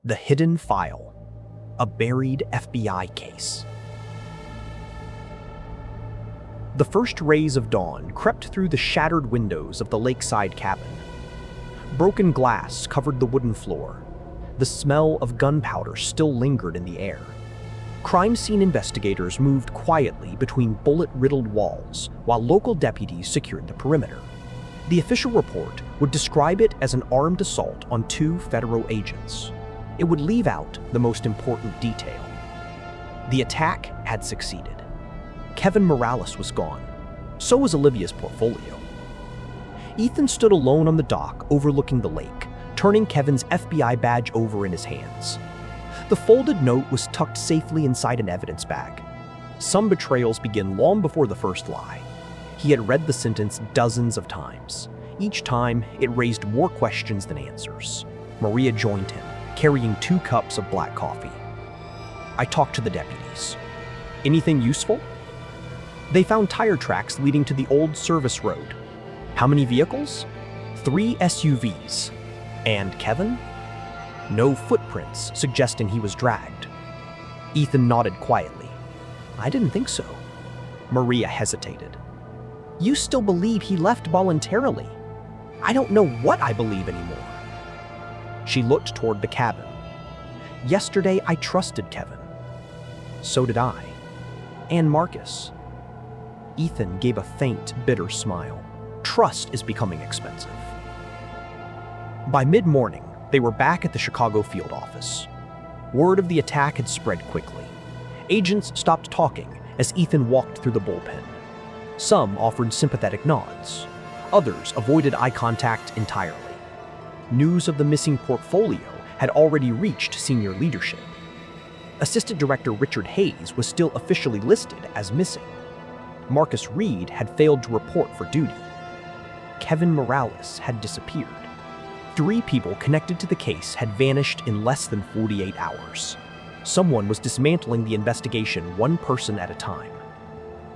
The Hidden File, a buried FBI case. The first rays of dawn crept through the shattered windows of the lakeside cabin. Broken glass covered the wooden floor. The smell of gunpowder still lingered in the air. Crime scene investigators moved quietly between bullet-riddled walls while local deputies secured the perimeter. The official report would describe it as an armed assault on 2 federal agents. It would leave out the most important detail. The attack had succeeded. Kevin Morales was gone. So was Olivia's portfolio. Ethan stood alone on the dock overlooking the lake, turning Kevin's FBI badge over in his hands. The folded note was tucked safely inside an evidence bag. Some betrayals begin long before the first lie. He had read the sentence dozens of times. Each time, it raised more questions than answers. Maria joined him, carrying 2 cups of black coffee. I talked to the deputies. Anything useful? They found tire tracks leading to the old service road. How many vehicles? 3 SUVs. And Kevin? No footprints suggesting he was dragged. Ethan nodded quietly. I didn't think so. Maria hesitated. You still believe he left voluntarily? I don't know what I believe anymore. She looked toward the cabin. Yesterday, I trusted Kevin. So did I. And Marcus. Ethan gave a faint, bitter smile. Trust is becoming expensive. By mid-morning, they were back at the Chicago field office. Word of the attack had spread quickly. Agents stopped talking as Ethan walked through the bullpen. Some offered sympathetic nods. Others avoided eye contact entirely. News of the missing portfolio had already reached senior leadership. Assistant Director Richard Hayes was still officially listed as missing. Marcus Reed had failed to report for duty. Kevin Morales had disappeared. 3 people connected to the case had vanished in less than 48 hours. Someone was dismantling the investigation 1 person at a time.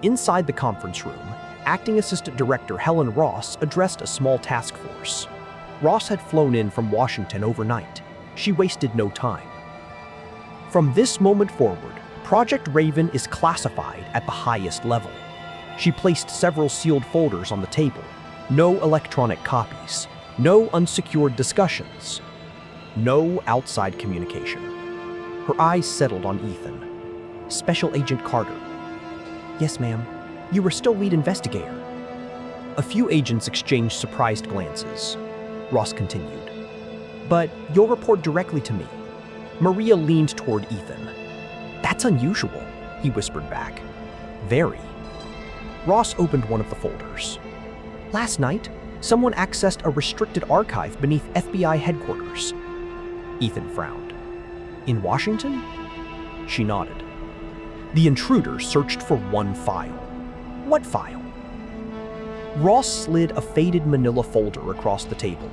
Inside the conference room, Acting Assistant Director Helen Ross addressed a small task force. Ross had flown in from Washington overnight. She wasted no time. From this moment forward, Project Raven is classified at the highest level. She placed several sealed folders on the table. No electronic copies. No unsecured discussions. No outside communication. Her eyes settled on Ethan. Special Agent Carter. Yes, ma'am. You were still lead investigator. A few agents exchanged surprised glances. Ross continued. But you'll report directly to me. Maria leaned toward Ethan. That's unusual, he whispered back. Very. Ross opened one of the folders. Last night, someone accessed a restricted archive beneath FBI headquarters. Ethan frowned. In Washington? She nodded. The intruder searched for one file. What file? Ross slid a faded manila folder across the table.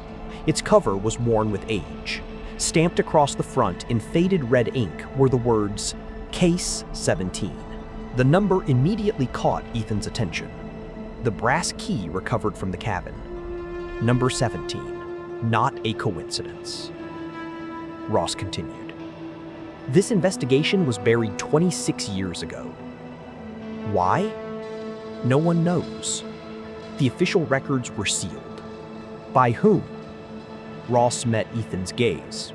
Its cover was worn with age. Stamped across the front in faded red ink were the words, Case 17. The number immediately caught Ethan's attention. The brass key recovered from the cabin. Number 17. Not a coincidence. Ross continued. This investigation was buried 26 years ago. Why? No one knows. The official records were sealed. By whom? Ross met Ethan's gaze.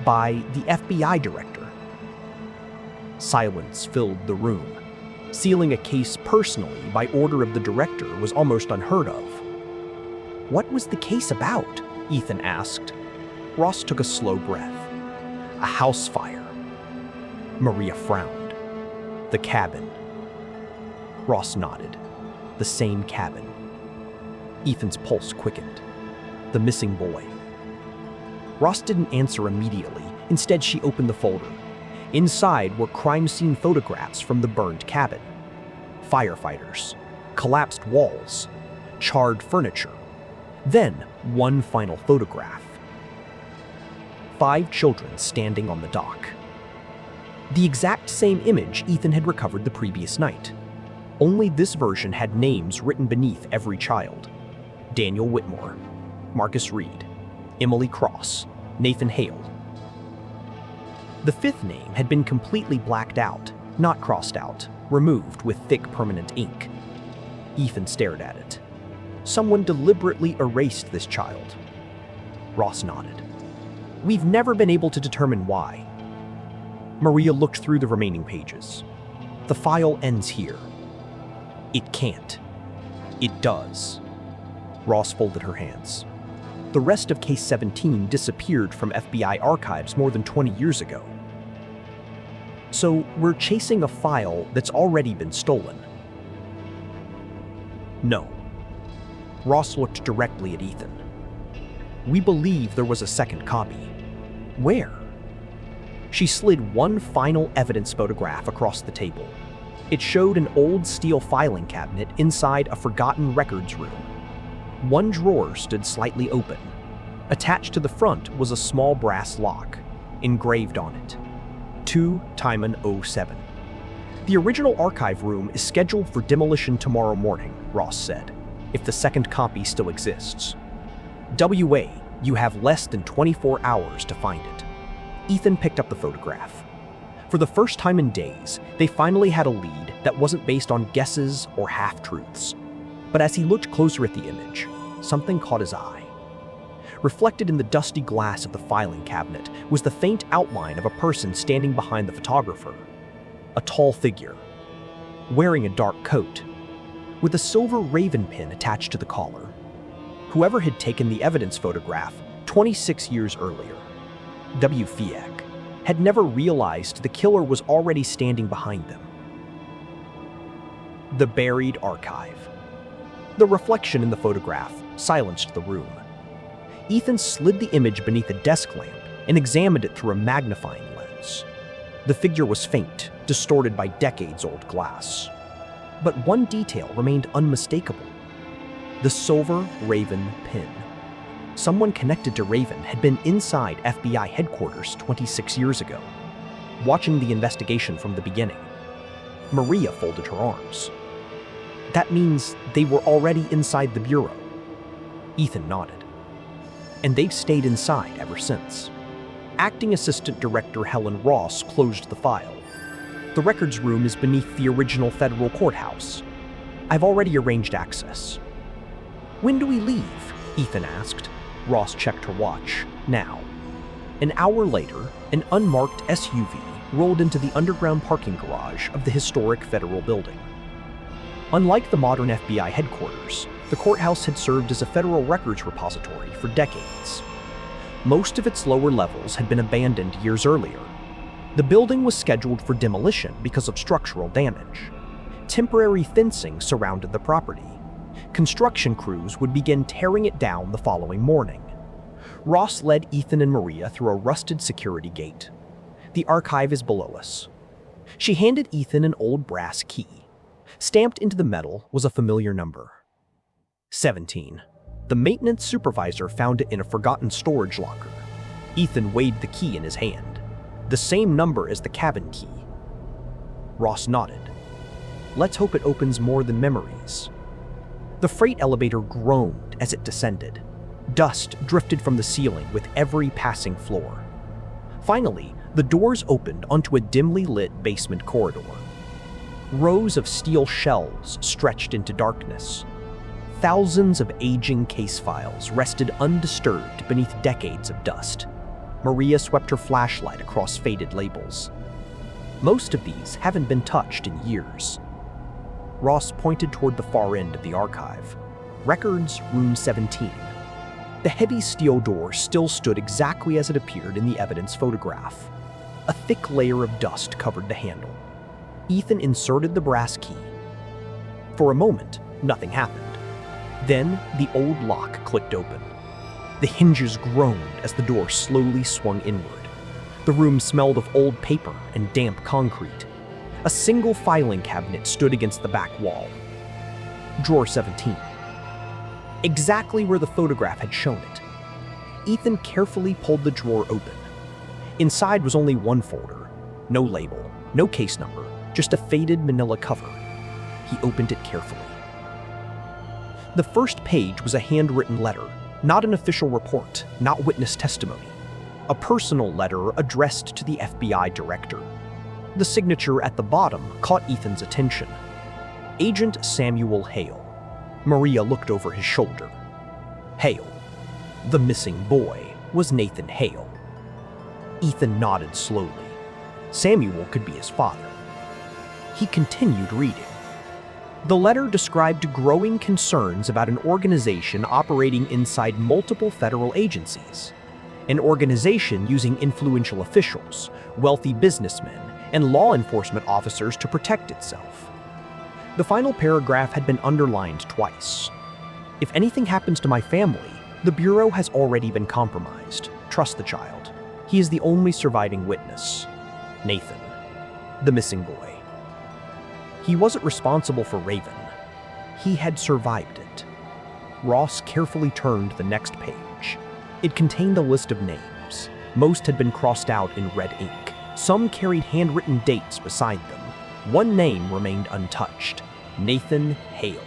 By the FBI director. Silence filled the room. Sealing a case personally by order of the director was almost unheard of. What was the case about? Ethan asked. Ross took a slow breath. A house fire. Maria frowned. The cabin. Ross nodded. The same cabin. Ethan's pulse quickened. The missing boy. Ross didn't answer immediately. Instead, she opened the folder. Inside were crime scene photographs from the burned cabin. Firefighters. Collapsed walls. Charred furniture. Then, one final photograph. 5 children standing on the dock. The exact same image Ethan had recovered the previous night. Only this version had names written beneath every child. Daniel Whitmore, Marcus Reed, Emily Cross, Nathan Hale. The fifth name had been completely blacked out, not crossed out, removed with thick permanent ink. Ethan stared at it. Someone deliberately erased this child. Ross nodded. We've never been able to determine why. Maria looked through the remaining pages. The file ends here. It can't. It does. Ross folded her hands. The rest of Case 17 disappeared from FBI archives more than 20 years ago. So we're chasing a file that's already been stolen. No. Ross looked directly at Ethan. We believe there was a second copy. Where? She slid one final evidence photograph across the table. It showed an old steel filing cabinet inside a forgotten records room. One drawer stood slightly open. Attached to the front was a small brass lock, engraved on it. 2 Timon 07. The original archive room is scheduled for demolition tomorrow morning, Ross said, if the second copy still exists. WA, you have less than 24 hours to find it. Ethan picked up the photograph. For the first time in days, they finally had a lead that wasn't based on guesses or half-truths. But as he looked closer at the image, something caught his eye. Reflected in the dusty glass of the filing cabinet was the faint outline of a person standing behind the photographer. A tall figure, wearing a dark coat, with a silver raven pin attached to the collar. Whoever had taken the evidence photograph 26 years earlier, W. Fiek, had never realized the killer was already standing behind them. The buried archive. The reflection in the photograph silenced the room. Ethan slid the image beneath a desk lamp and examined it through a magnifying lens. The figure was faint, distorted by decades-old glass. But one detail remained unmistakable. The silver Raven pin. Someone connected to Raven had been inside FBI headquarters 26 years ago, watching the investigation from the beginning. Maria folded her arms. That means they were already inside the bureau. Ethan nodded. And they've stayed inside ever since. Acting Assistant Director Helen Ross closed the file. The records room is beneath the original federal courthouse. I've already arranged access. When do we leave? Ethan asked. Ross checked her watch. Now. An hour later, an unmarked SUV rolled into the underground parking garage of the historic federal building. Unlike the modern FBI headquarters, the courthouse had served as a federal records repository for decades. Most of its lower levels had been abandoned years earlier. The building was scheduled for demolition because of structural damage. Temporary fencing surrounded the property. Construction crews would begin tearing it down the following morning. Ross led Ethan and Maria through a rusted security gate. The archive is below us. She handed Ethan an old brass key. Stamped into the metal was a familiar number. 17. The maintenance supervisor found it in a forgotten storage locker. Ethan weighed the key in his hand. The same number as the cabin key. Ross nodded. Let's hope it opens more than memories. The freight elevator groaned as it descended. Dust drifted from the ceiling with every passing floor. Finally, the doors opened onto a dimly lit basement corridor. Rows of steel shelves stretched into darkness. Thousands of aging case files rested undisturbed beneath decades of dust. Maria swept her flashlight across faded labels. Most of these haven't been touched in years. Ross pointed toward the far end of the archive. Records Room 17. The heavy steel door still stood exactly as it appeared in the evidence photograph. A thick layer of dust covered the handle. Ethan inserted the brass key. For a moment, nothing happened. Then, the old lock clicked open. The hinges groaned as the door slowly swung inward. The room smelled of old paper and damp concrete. A single filing cabinet stood against the back wall. Drawer 17. Exactly where the photograph had shown it. Ethan carefully pulled the drawer open. Inside was only one folder. No label, no case number, just a faded manila cover. He opened it carefully. The first page was a handwritten letter, not an official report, not witness testimony. a personal letter addressed to the FBI director. The signature at the bottom caught Ethan's attention. Agent Samuel Hale. Maria looked over his shoulder. Hale. The missing boy was Nathan Hale. Ethan nodded slowly. Samuel could be his father. He continued reading. The letter described growing concerns about an organization operating inside multiple federal agencies. An organization using influential officials, wealthy businessmen, and law enforcement officers to protect itself. The final paragraph had been underlined twice. If anything happens to my family, the Bureau has already been compromised. Trust the child. He is the only surviving witness. Nathan, the missing boy. He wasn't responsible for Raven. He had survived it. Ross carefully turned the next page. It contained a list of names. Most had been crossed out in red ink. Some carried handwritten dates beside them. One name remained untouched, Nathan Hale.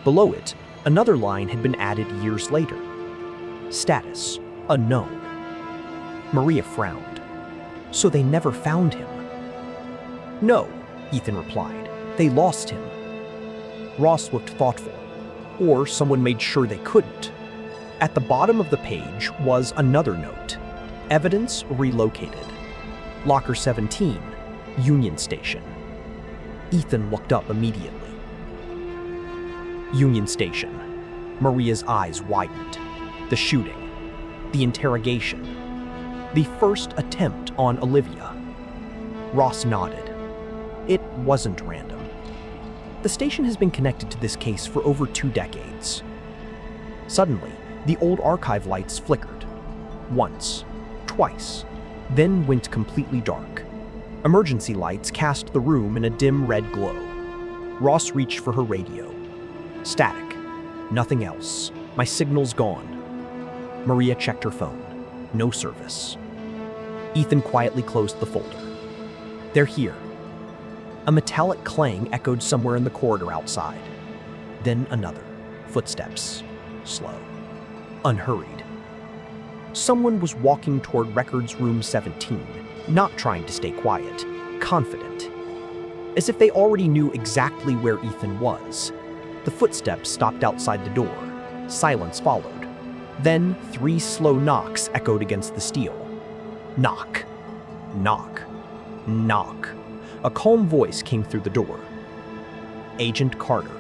Below it, another line had been added years later. Status, unknown. Maria frowned. So they never found him? No, Ethan replied. They lost him. Ross looked thoughtful. Or someone made sure they couldn't. At the bottom of the page was another note. Evidence relocated. Locker 17, Union Station. Ethan looked up immediately. Union Station. Maria's eyes widened. The shooting. The interrogation. The first attempt on Olivia. Ross nodded. It wasn't random. The station has been connected to this case for over 2 decades. Suddenly, the old archive lights flickered. Once, twice, then went completely dark. Emergency lights cast the room in a dim red glow. Ross reached for her radio. Static. Nothing else. My signal's gone. Maria checked her phone. No service. Ethan quietly closed the folder. They're here. A metallic clang echoed somewhere in the corridor outside. Then another. Footsteps. Slow. Unhurried. Someone was walking toward Records Room 17, not trying to stay quiet, confident. As if they already knew exactly where Ethan was. The footsteps stopped outside the door. Silence followed. Then 3 slow knocks echoed against the steel. Knock. Knock. Knock. A calm voice came through the door. Agent Carter.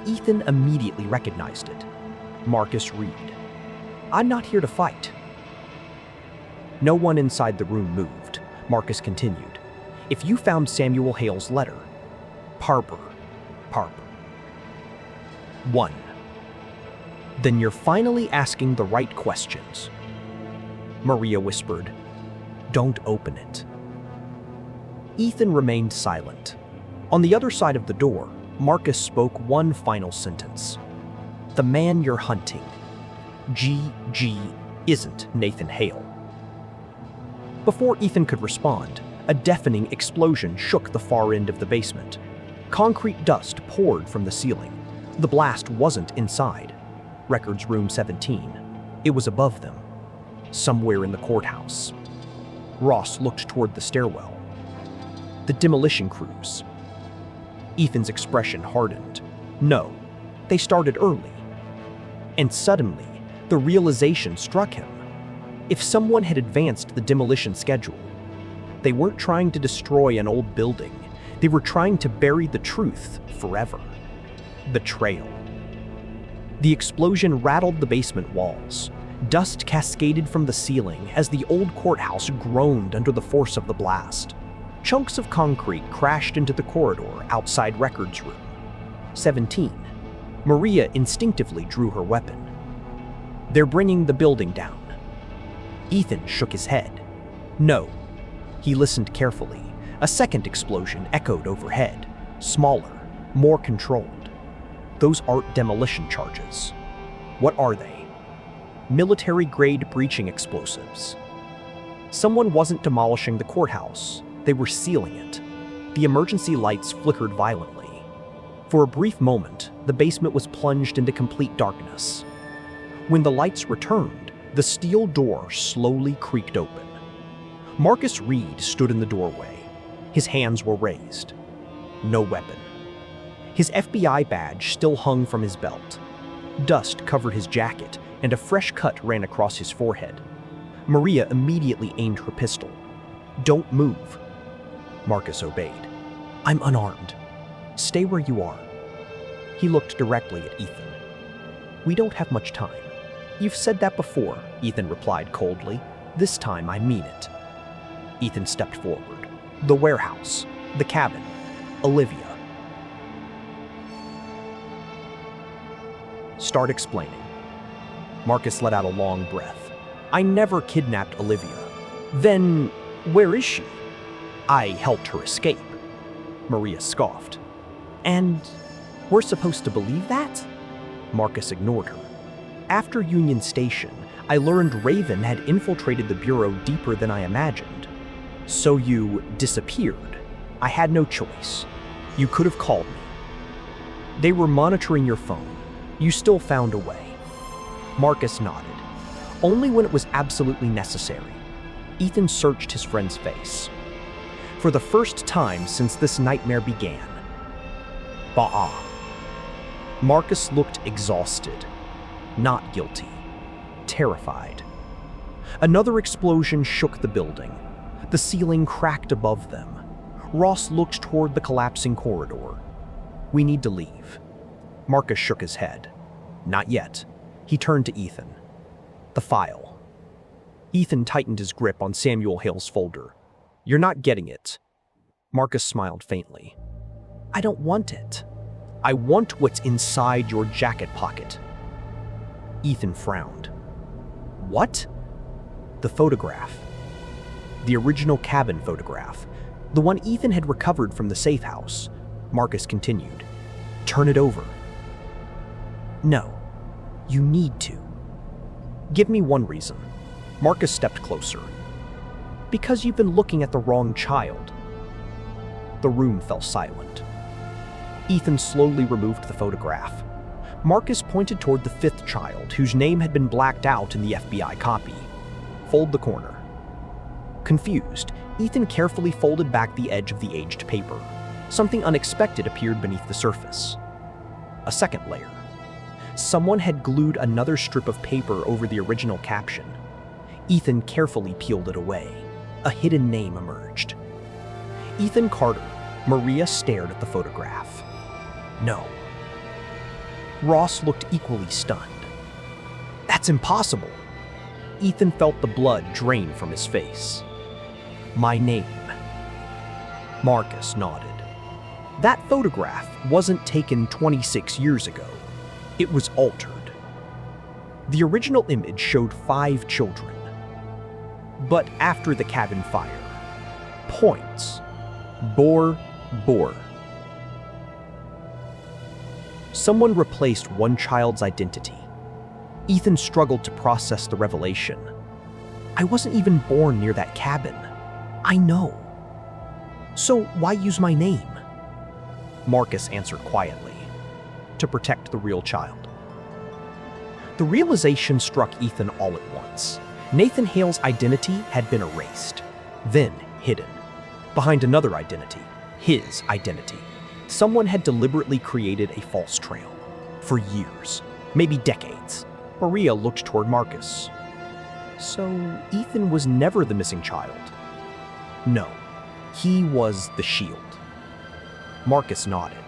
Ethan immediately recognized it. Marcus Reed. I'm not here to fight. No one inside the room moved. Marcus continued. If you found Samuel Hale's letter, Parper. 1. Then you're finally asking the right questions. Maria whispered, Don't open it. Ethan remained silent. On the other side of the door, Marcus spoke one final sentence. The man you're hunting, G.G., isn't Nathan Hale. Before Ethan could respond, a deafening explosion shook the far end of the basement. Concrete dust poured from the ceiling. The blast wasn't inside. Records Room 17. It was above them, somewhere in the courthouse. Ross looked toward the stairwell. The demolition crews. Ethan's expression hardened. No, they started early. And suddenly, the realization struck him. If someone had advanced the demolition schedule, they weren't trying to destroy an old building. They were trying to bury the truth forever. Betrayal. The explosion rattled the basement walls. Dust cascaded from the ceiling as the old courthouse groaned under the force of the blast. Chunks of concrete crashed into the corridor outside Records Room 17. Maria instinctively drew her weapon. They're bringing the building down. Ethan shook his head. No. He listened carefully. A second explosion echoed overhead, smaller, more controlled. Those aren't demolition charges. What are they? Military-grade breaching explosives. Someone wasn't demolishing the courthouse. They were sealing it. The emergency lights flickered violently. For a brief moment, the basement was plunged into complete darkness. When the lights returned, The steel door slowly creaked open. Marcus Reed stood in the doorway. His hands were raised. No weapon. His FBI badge still hung from his belt. Dust covered his jacket, and a fresh cut ran across his forehead. Maria immediately aimed her pistol. "Don't move." Marcus obeyed. "I'm unarmed. Stay where you are." He looked directly at Ethan. "We don't have much time." "You've said that before," Ethan replied coldly. "This time I mean it." Ethan stepped forward. The warehouse, the cabin, Olivia. "Start explaining." Marcus let out a long breath. "I never kidnapped Olivia." "Then where is she?" "I helped her escape." Maria scoffed. "And we're supposed to believe that?" Marcus ignored her. "After Union Station, I learned Raven had infiltrated the Bureau deeper than I imagined. So you disappeared. I had no choice. You could have called me. They were monitoring your phone. You still found a way." Marcus nodded. Only when it was absolutely necessary. Ethan searched his friend's face. For the first time since this nightmare began. Bah. Marcus looked exhausted. Not guilty. Terrified. Another explosion shook the building. The ceiling cracked above them. Ross looked toward the collapsing corridor. "We need to leave." Marcus shook his head. "Not yet." He turned to Ethan. "The file." Ethan tightened his grip on Samuel Hale's folder. "You're not getting it." Marcus smiled faintly. "I don't want it. I want what's inside your jacket pocket." Ethan frowned. "What?" "The photograph. The original cabin photograph. The one Ethan had recovered from the safe house." Marcus continued. "Turn it over." "No. You need to." "Give me one reason." Marcus stepped closer. "Because you've been looking at the wrong child." The room fell silent. Ethan slowly removed the photograph. Marcus pointed toward the fifth child, whose name had been blacked out in the FBI copy. "Fold the corner." Confused, Ethan carefully folded back the edge of the aged paper. Something unexpected appeared beneath the surface. A second layer. Someone had glued another strip of paper over the original caption. Ethan carefully peeled it away. A hidden name emerged. Ethan Carter. Maria stared at the photograph. "No." Ross looked equally stunned. "That's impossible." Ethan felt the blood drain from his face. "My name." Marcus nodded. "That photograph wasn't taken 26 years ago. It was altered. The original image showed 5 children. But after the cabin fire, points. Bore. Someone replaced one child's identity. Ethan struggled to process the revelation. "I wasn't even born near that cabin. I know. So why use my name?" Marcus answered quietly. "To protect the real child." The realization struck Ethan all at once. Nathan Hale's identity had been erased, then hidden. Behind another identity, his identity. Someone had deliberately created a false trail. For years, maybe decades. Maria looked toward Marcus. "So Ethan was never the missing child?" "No, he was the shield." Marcus nodded.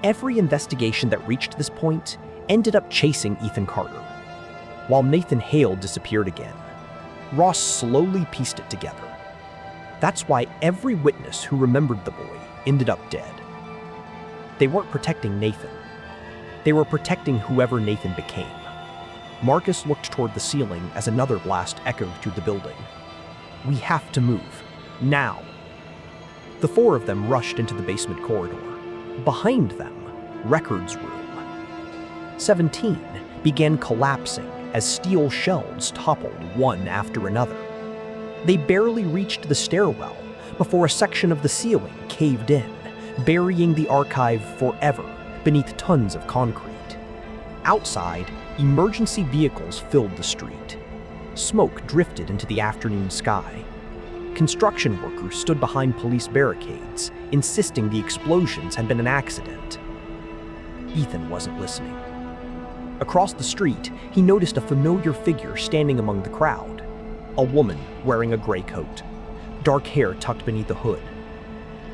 Every investigation that reached this point ended up chasing Ethan Carter. While Nathan Hale disappeared again, Ross slowly pieced it together. That's why every witness who remembered the boy ended up dead. They weren't protecting Nathan. They were protecting whoever Nathan became. Marcus looked toward the ceiling as another blast echoed through the building. "We have to move. Now." The 4 of them rushed into the basement corridor. Behind them, records room. 17 began collapsing as steel shelves toppled one after another. They barely reached the stairwell before a section of the ceiling caved in, burying the archive forever beneath tons of concrete. Outside, Emergency vehicles filled the street. Smoke drifted into the afternoon sky. Construction workers stood behind police barricades, insisting the explosions had been an accident. Ethan wasn't listening. Across the street, he noticed a familiar figure standing among the crowd. A woman wearing a gray coat, dark hair tucked beneath the hood.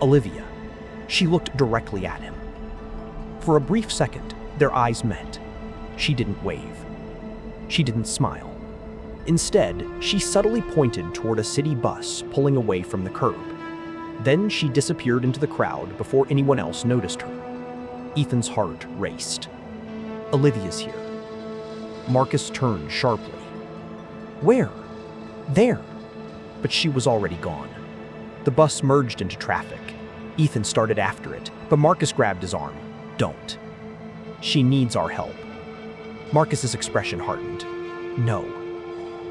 Olivia. She looked directly at him. For a brief second, their eyes met. She didn't wave. She didn't smile. Instead, she subtly pointed toward a city bus pulling away from the curb. Then she disappeared into the crowd before anyone else noticed her. Ethan's heart raced. Olivia's here. Marcus turned sharply. Where? There. But she was already gone. The bus merged into traffic. Ethan started after it, but Marcus grabbed his arm. Don't. She needs our help. Marcus's expression hardened. No.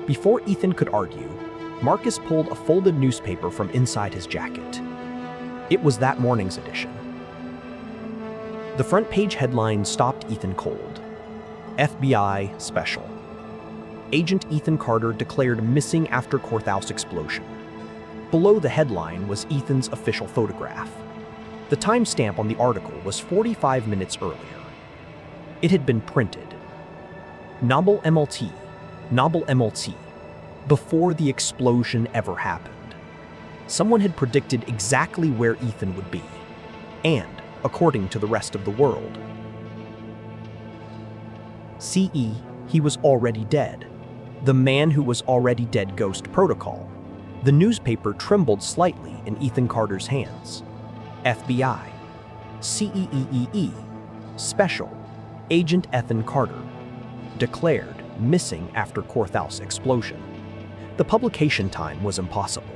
Before Ethan could argue, Marcus pulled a folded newspaper from inside his jacket. It was that morning's edition. The front page headline stopped Ethan cold. FBI Special. Agent Ethan Carter declared missing after courthouse explosion. Below the headline was Ethan's official photograph. The timestamp on the article was 45 minutes earlier. It had been printed. Noble MLT, before the explosion ever happened. Someone had predicted exactly where Ethan would be, and according to the rest of the world. CE, he was already dead. The man who was already dead ghost protocol. The newspaper trembled slightly in Ethan Carter's hands. FBI. CEEEE. Special. Agent Ethan Carter. Declared missing after courthouse explosion. The publication time was impossible.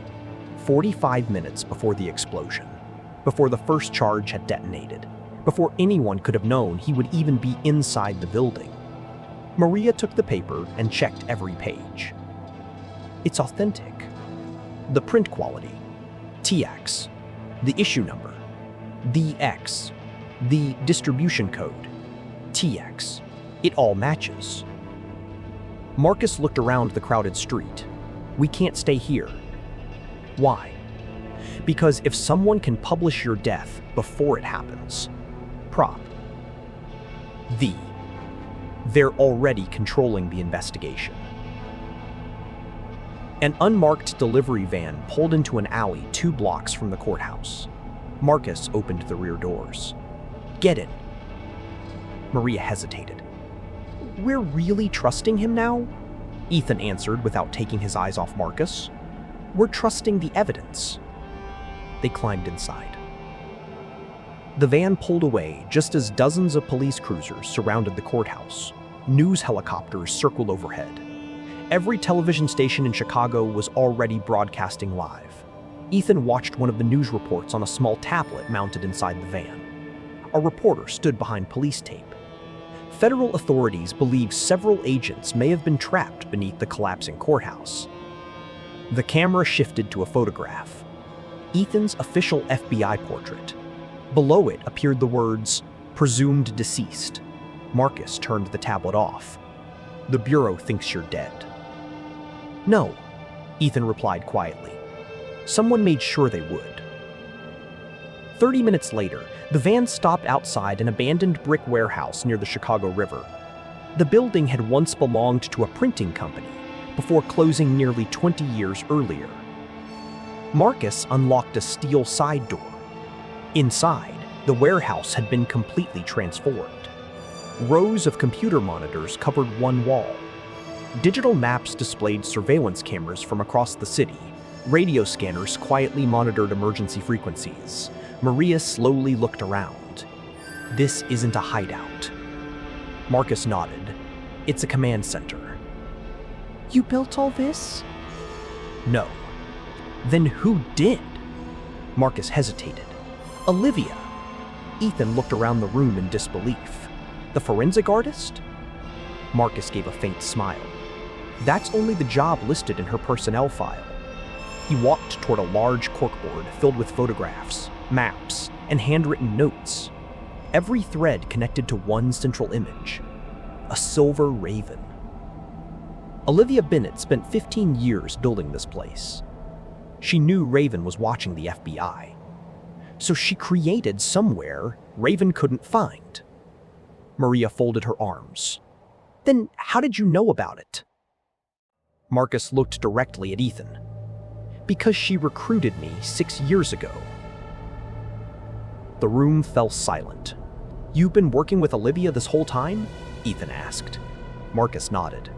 45 minutes before the explosion. Before the first charge had detonated. Before anyone could have known he would even be inside the building. Maria took the paper and checked every page. It's authentic. The print quality. TX. The issue number. The X. The distribution code. TX. It all matches. Marcus looked around the crowded street. We can't stay here. Why? Because if someone can publish your death before it happens, prop. They're already controlling the investigation. An unmarked delivery van pulled into an alley 2 blocks from the courthouse. Marcus opened the rear doors. Get in. Maria hesitated. We're really trusting him now? Ethan answered without taking his eyes off Marcus. We're trusting the evidence. They climbed inside. The van pulled away just as dozens of police cruisers surrounded the courthouse. News helicopters circled overhead. Every television station in Chicago was already broadcasting live. Ethan watched one of the news reports on a small tablet mounted inside the van. A reporter stood behind police tape. Federal authorities believe several agents may have been trapped beneath the collapsing courthouse. The camera shifted to a photograph. Ethan's official FBI portrait. Below it appeared the words, "Presumed deceased." Marcus turned the tablet off. The Bureau thinks you're dead. No, Ethan replied quietly. Someone made sure they would. 30 minutes later, the van stopped outside an abandoned brick warehouse near the Chicago River. The building had once belonged to a printing company before closing nearly 20 years earlier. Marcus unlocked a steel side door. Inside, the warehouse had been completely transformed. Rows of computer monitors covered one wall. Digital maps displayed surveillance cameras from across the city. Radio scanners quietly monitored emergency frequencies. Maria slowly looked around. This isn't a hideout. Marcus nodded. It's a command center. You built all this? No. Then who did? Marcus hesitated. Olivia. Ethan looked around the room in disbelief. The forensic artist? Marcus gave a faint smile. That's only the job listed in her personnel file. He walked toward a large corkboard filled with photographs, maps, and handwritten notes. Every thread connected to one central image. a silver raven. Olivia Bennett spent 15 years building this place. She knew Raven was watching the FBI, so she created somewhere Raven couldn't find. Maria folded her arms. Then how did you know about it? Marcus looked directly at Ethan. Because she recruited me 6 years ago. The room fell silent. You've been working with Olivia this whole time? Ethan asked. Marcus nodded.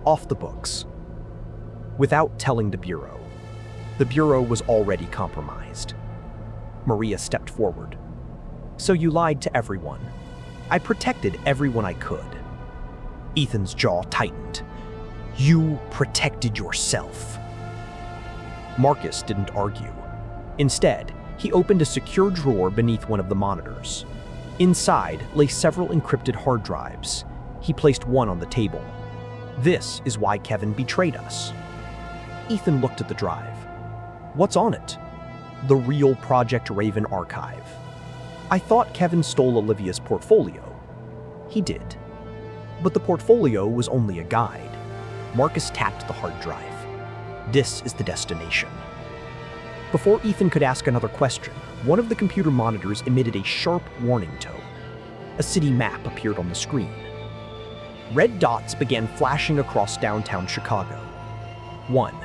Off the books. Without telling the Bureau. The Bureau was already compromised. Maria stepped forward. So you lied to everyone. I protected everyone I could. Ethan's jaw tightened. You protected yourself. Marcus didn't argue. Instead, he opened a secure drawer beneath one of the monitors. Inside lay several encrypted hard drives. He placed one on the table. This is why Kevin betrayed us. Ethan looked at the drive. What's on it? The real Project Raven archive. I thought Kevin stole Olivia's portfolio. He did. But the portfolio was only a guide. Marcus tapped the hard drive. This is the destination. Before Ethan could ask another question, one of the computer monitors emitted a sharp warning tone. A city map appeared on the screen. Red dots began flashing across downtown Chicago. 1,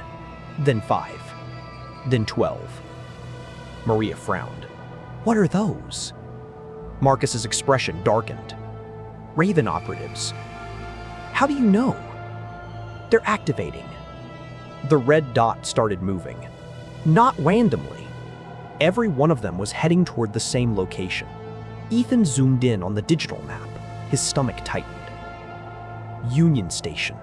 then 5, then 12. Maria frowned. What are those? Marcus's expression darkened. Raven operatives. How do you know? They're activating. The red dot started moving. Not randomly. Every one of them was heading toward the same location. Ethan zoomed in on the digital map. His stomach tightened. Union Station.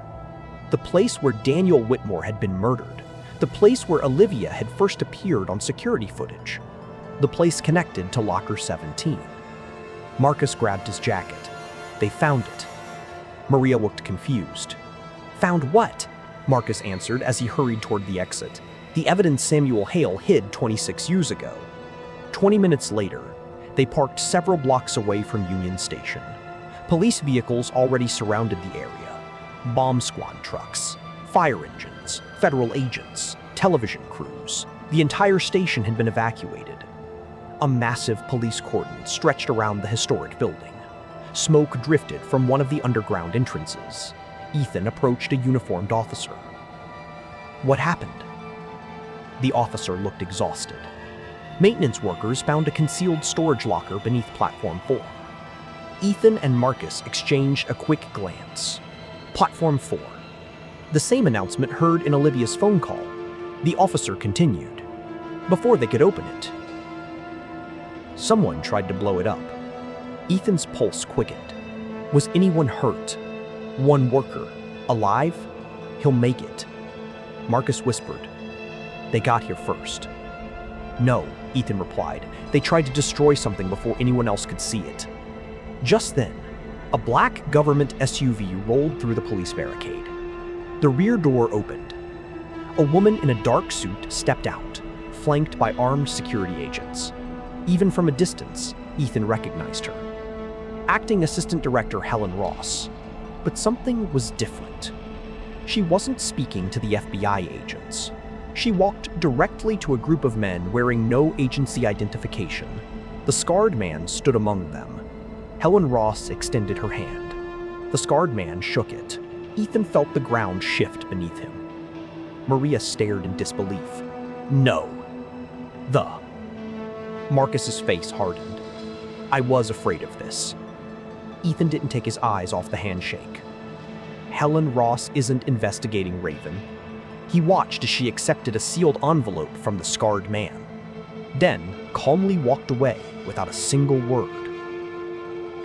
The place where Daniel Whitmore had been murdered. The place where Olivia had first appeared on security footage. The place connected to Locker 17. Marcus grabbed his jacket. They found it. Maria looked confused. Found what? Marcus answered as he hurried toward the exit. The evidence Samuel Hale hid 26 years ago. 20 minutes later, they parked several blocks away from Union Station. Police vehicles already surrounded the area. Bomb squad trucks, fire engines, federal agents, television crews. The entire station had been evacuated. A massive police cordon stretched around the historic building. Smoke drifted from one of the underground entrances. Ethan approached a uniformed officer. What happened? The officer looked exhausted. Maintenance workers found a concealed storage locker beneath Platform 4. Ethan and Marcus exchanged a quick glance. Platform 4. The same announcement heard in Olivia's phone call. The officer continued. Before they could open it, someone tried to blow it up. Ethan's pulse quickened. Was anyone hurt? One worker. Alive? He'll make it. Marcus whispered. They got here first. No, Ethan replied. They tried to destroy something before anyone else could see it. Just then, a black government SUV rolled through the police barricade. The rear door opened. A woman in a dark suit stepped out, flanked by armed security agents. Even from a distance, Ethan recognized her. Acting Assistant Director Helen Ross. But something was different. She wasn't speaking to the FBI agents. She walked directly to a group of men wearing no agency identification. The scarred man stood among them. Helen Ross extended her hand. The scarred man shook it. Ethan felt the ground shift beneath him. Maria stared in disbelief. No. Marcus's face hardened. I was afraid of this. Ethan didn't take his eyes off the handshake. Helen Ross isn't investigating Raven. He watched as she accepted a sealed envelope from the scarred man, then calmly walked away without a single word.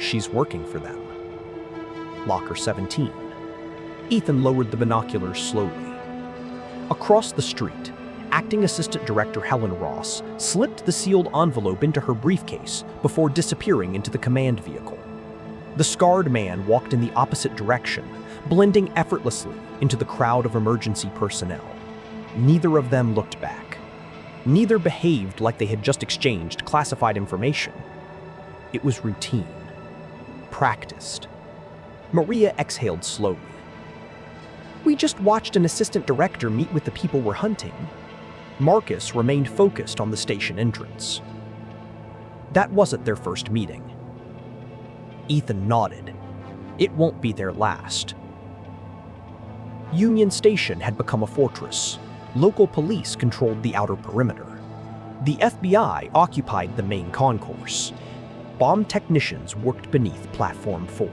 She's working for them. Locker 17. Ethan lowered the binoculars slowly. Across the street, Acting Assistant Director Helen Ross slipped the sealed envelope into her briefcase before disappearing into the command vehicle. The scarred man walked in the opposite direction, blending effortlessly into the crowd of emergency personnel. Neither of them looked back. Neither behaved like they had just exchanged classified information. It was routine, practiced. Maria exhaled slowly. We just watched an assistant director meet with the people we're hunting. Marcus remained focused on the station entrance. That wasn't their first meeting. Ethan nodded. It won't be their last. Union Station had become a fortress. Local police controlled the outer perimeter. The FBI occupied the main concourse. Bomb technicians worked beneath Platform 4.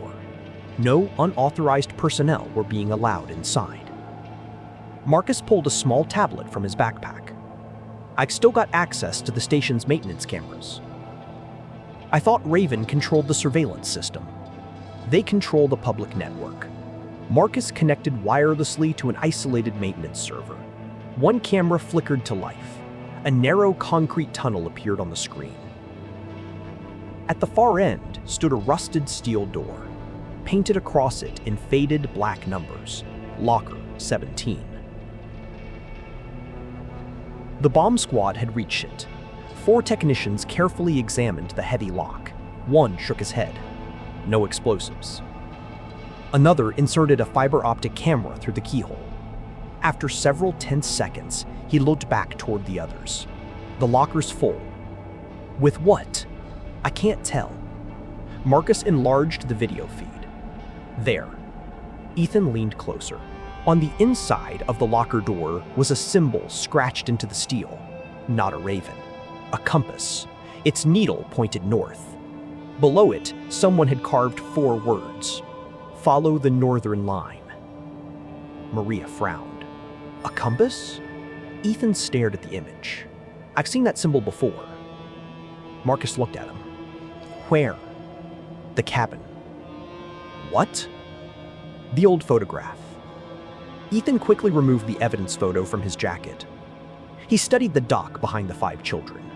No unauthorized personnel were being allowed inside. Marcus pulled a small tablet from his backpack. I've still got access to the station's maintenance cameras. I thought Raven controlled the surveillance system. They control the public network. Marcus connected wirelessly to an isolated maintenance server. One camera flickered to life. A narrow concrete tunnel appeared on the screen. At the far end stood a rusted steel door. Painted across it in faded black numbers, Locker 17. The bomb squad had reached it. 4 technicians carefully examined the heavy lock. One shook his head. No explosives. Another inserted a fiber optic camera through the keyhole. After several tense seconds, he looked back toward the others. The locker's full. With what? I can't tell. Marcus enlarged the video feed. There. Ethan leaned closer. On the inside of the locker door was a symbol scratched into the steel. Not a raven. A compass. Its needle pointed north. Below it, someone had carved 4 words. Follow the northern line. Maria frowned. A compass? Ethan stared at the image. I've seen that symbol before. Marcus looked at him. Where? The cabin. What? The old photograph. Ethan quickly removed the evidence photo from his jacket. He studied the dock behind the 5 children.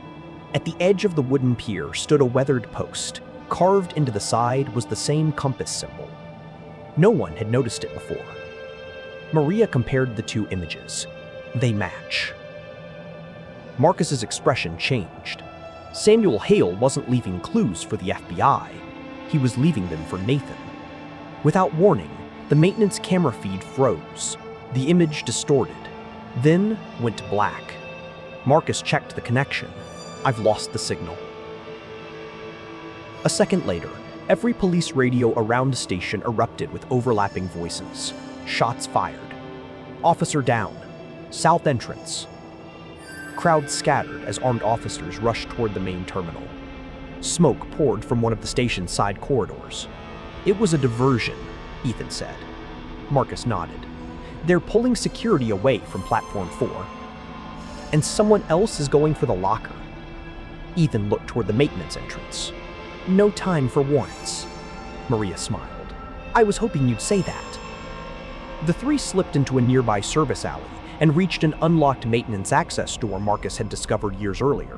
At the edge of the wooden pier stood a weathered post. Carved into the side was the same compass symbol. No one had noticed it before. Maria compared the 2 images. They match. Marcus's expression changed. Samuel Hale wasn't leaving clues for the FBI. He was leaving them for Nathan. Without warning, the maintenance camera feed froze. The image distorted, then went black. Marcus checked the connection. I've lost the signal. A second later, every police radio around the station erupted with overlapping voices. Shots fired. Officer down. South entrance. Crowds scattered as armed officers rushed toward the main terminal. Smoke poured from one of the station's side corridors. It was a diversion, Ethan said. Marcus nodded. They're pulling security away from Platform 4. And someone else is going for the locker. Ethan looked toward the maintenance entrance. No time for warrants. Maria smiled. I was hoping you'd say that. The 3 slipped into a nearby service alley and reached an unlocked maintenance access door Marcus had discovered years earlier.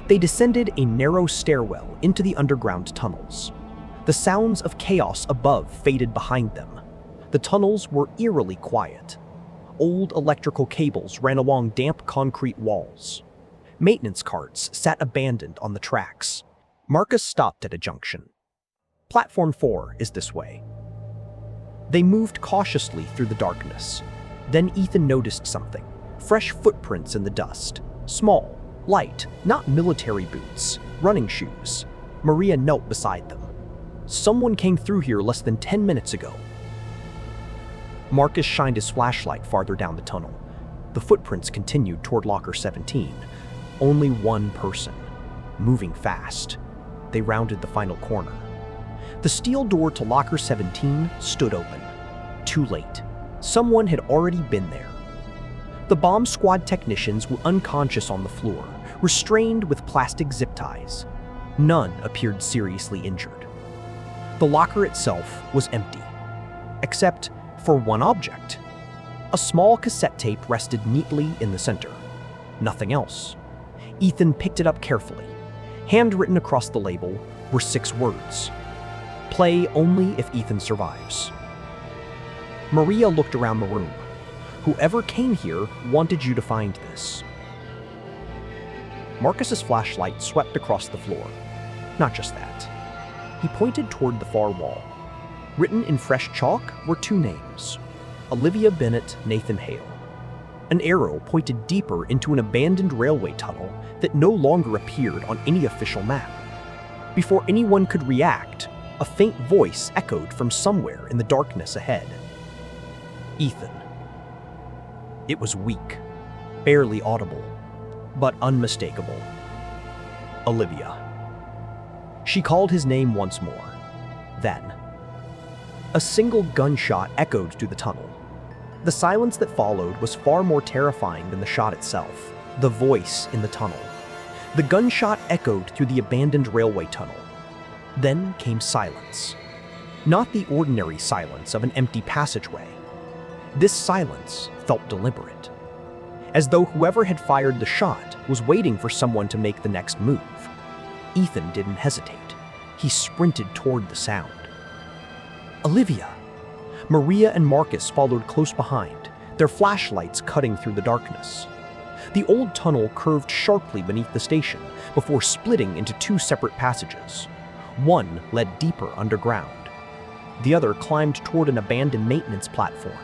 They descended a narrow stairwell into the underground tunnels. The sounds of chaos above faded behind them. The tunnels were eerily quiet. Old electrical cables ran along damp concrete walls. Maintenance carts sat abandoned on the tracks. Marcus stopped at a junction. Platform 4 is this way. They moved cautiously through the darkness. Then Ethan noticed something. Fresh footprints in the dust. Small, light, not military boots, running shoes. Maria knelt beside them. Someone came through here less than 10 minutes ago. Marcus shined his flashlight farther down the tunnel. The footprints continued toward Locker 17. Only one person, moving fast. They rounded the final corner. The steel door to Locker 17 stood open. Too late. Someone had already been there. The bomb squad technicians were unconscious on the floor, restrained with plastic zip ties. None appeared seriously injured. The locker itself was empty, except for one object. A small cassette tape rested neatly in the center. Nothing else. Ethan picked it up carefully. Handwritten across the label were 6 words. Play only if Ethan survives. Maria looked around the room. Whoever came here wanted you to find this. Marcus's flashlight swept across the floor. Not just that. He pointed toward the far wall. Written in fresh chalk were two names: Olivia Bennett, Nathan Hale. An arrow pointed deeper into an abandoned railway tunnel that no longer appeared on any official map. Before anyone could react, a faint voice echoed from somewhere in the darkness ahead. Ethan. It was weak, barely audible, but unmistakable. Olivia. She called his name once more. Then, a single gunshot echoed through the tunnel. The silence that followed was far more terrifying than the shot itself, the voice in the tunnel. The gunshot echoed through the abandoned railway tunnel. Then came silence. Not the ordinary silence of an empty passageway. This silence felt deliberate, as though whoever had fired the shot was waiting for someone to make the next move. Ethan didn't hesitate. He sprinted toward the sound. Olivia! Maria and Marcus followed close behind, their flashlights cutting through the darkness. The old tunnel curved sharply beneath the station before splitting into two separate passages. One led deeper underground. The other climbed toward an abandoned maintenance platform.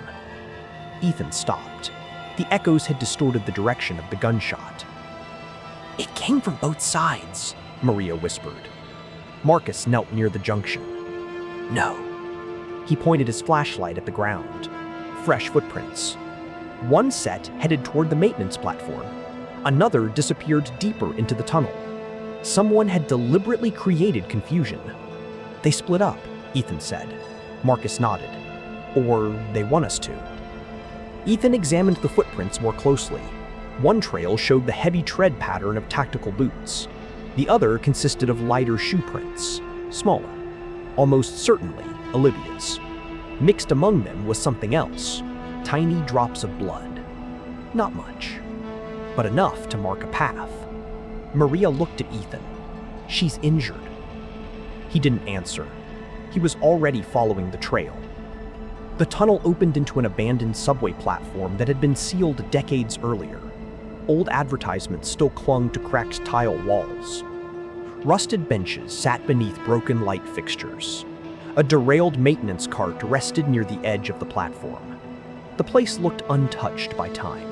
Ethan stopped. The echoes had distorted the direction of the gunshot. "It came from both sides," Maria whispered. Marcus knelt near the junction. "No." He pointed his flashlight at the ground. Fresh footprints. One set headed toward the maintenance platform. Another disappeared deeper into the tunnel. Someone had deliberately created confusion. "They split up," Ethan said. Marcus nodded. "Or they want us to." Ethan examined the footprints more closely. One trail showed the heavy tread pattern of tactical boots. The other consisted of lighter shoe prints, smaller, almost certainly Olivia's. Mixed among them was something else, tiny drops of blood. Not much, but enough to mark a path. Maria looked at Ethan. "She's injured." He didn't answer. He was already following the trail. The tunnel opened into an abandoned subway platform that had been sealed decades earlier. Old advertisements still clung to cracked tile walls. Rusted benches sat beneath broken light fixtures. A derailed maintenance cart rested near the edge of the platform. The place looked untouched by time.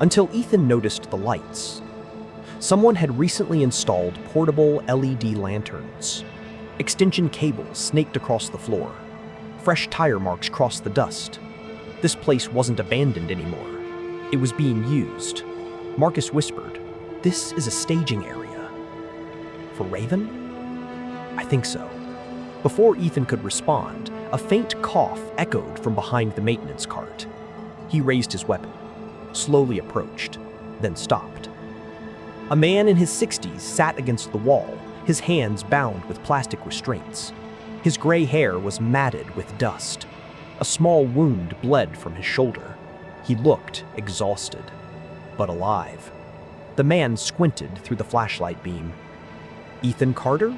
Until Ethan noticed the lights. Someone had recently installed portable LED lanterns. Extension cables snaked across the floor. Fresh tire marks crossed the dust. This place wasn't abandoned anymore. It was being used. Marcus whispered, "This is a staging area." "For Raven?" "I think so." Before Ethan could respond, a faint cough echoed from behind the maintenance cart. He raised his weapon, slowly approached, then stopped. A man in his 60s sat against the wall, his hands bound with plastic restraints. His gray hair was matted with dust. A small wound bled from his shoulder. He looked exhausted, but alive. The man squinted through the flashlight beam. "Ethan Carter?"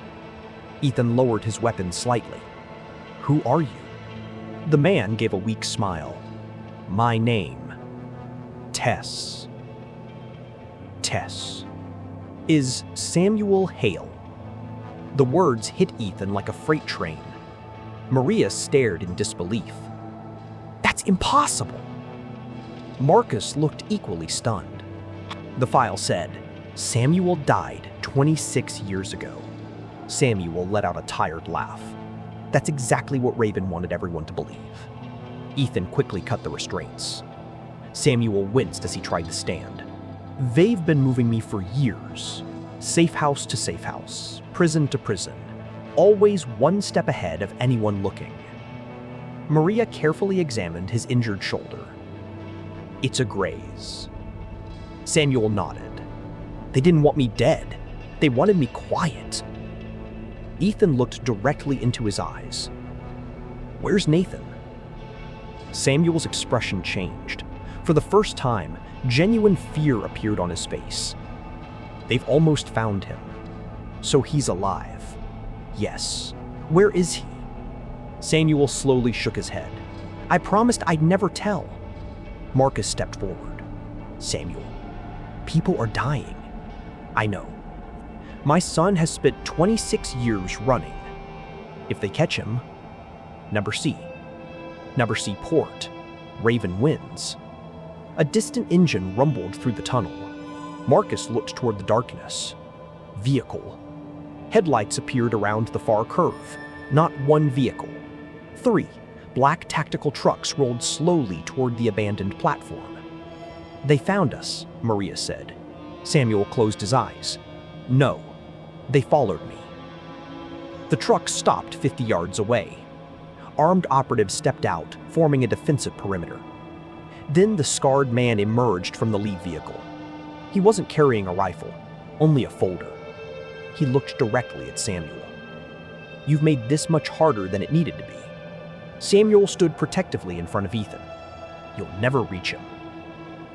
Ethan lowered his weapon slightly. "Who are you?" The man gave a weak smile. "My name, Tess. Tess is Samuel Hale." The words hit Ethan like a freight train. Maria stared in disbelief. "That's impossible." Marcus looked equally stunned. The file said, "Samuel died 26 years ago." Samuel let out a tired laugh. That's exactly what Raven wanted everyone to believe. Ethan quickly cut the restraints. Samuel winced as he tried to stand. "They've been moving me for years. Safe house to safe house, prison to prison, always one step ahead of anyone looking." Maria carefully examined his injured shoulder. "It's a graze." Samuel nodded. "They didn't want me dead. They wanted me quiet." Ethan looked directly into his eyes. "Where's Nathan?" Samuel's expression changed. For the first time, genuine fear appeared on his face. "They've almost found him. So he's alive." "Yes. Where is he?" Samuel slowly shook his head. "I promised I'd never tell." Marcus stepped forward. "Samuel, people are dying." "I know. My son has spent 26 years running." If they catch him, Number C. Number C port. Raven wins. A distant engine rumbled through the tunnel. Marcus looked toward the darkness. Vehicle. Headlights appeared around the far curve. Not one vehicle. 3 black tactical trucks rolled slowly toward the abandoned platform. They found us, Maria said. Samuel closed his eyes. No, they followed me. The trucks stopped 50 yards away. Armed operatives stepped out, forming a defensive perimeter. Then the scarred man emerged from the lead vehicle. He wasn't carrying a rifle, only a folder. He looked directly at Samuel. You've made this much harder than it needed to be. Samuel stood protectively in front of Ethan. You'll never reach him.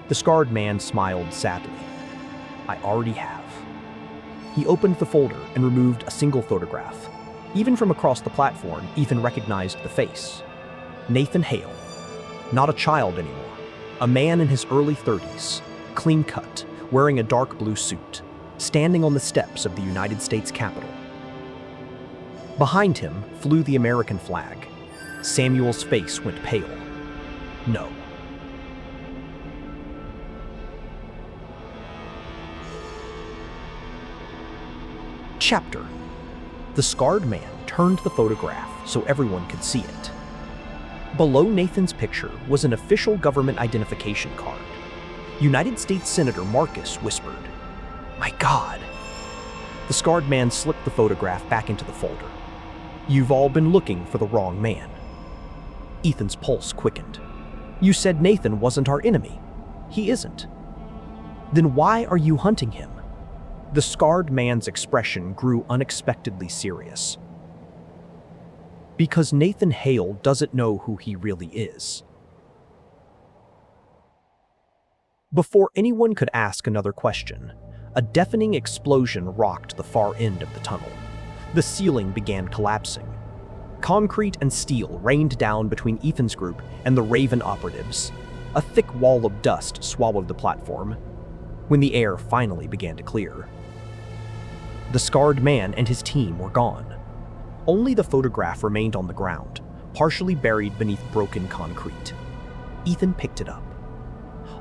The scarred man smiled sadly. I already have. He opened the folder and removed a single photograph. Even from across the platform, Ethan recognized the face. Nathan Hale. Not a child anymore. A man in his early 30s, clean-cut, wearing a dark blue suit, standing on the steps of the United States Capitol. Behind him flew the American flag. Samuel's face went pale. No. Chapter. The scarred man turned the photograph so everyone could see it. Below Nathan's picture was an official government identification card. United States Senator Marcus whispered, "My God." The scarred man slipped the photograph back into the folder. You've all been looking for the wrong man. Ethan's pulse quickened. You said Nathan wasn't our enemy. He isn't. Then why are you hunting him? The scarred man's expression grew unexpectedly serious. Because Nathan Hale doesn't know who he really is. Before anyone could ask another question, a deafening explosion rocked the far end of the tunnel. The ceiling began collapsing. Concrete and steel rained down between Ethan's group and the Raven operatives. A thick wall of dust swallowed the platform. When the air finally began to clear, the scarred man and his team were gone. Only the photograph remained on the ground, partially buried beneath broken concrete. Ethan picked it up.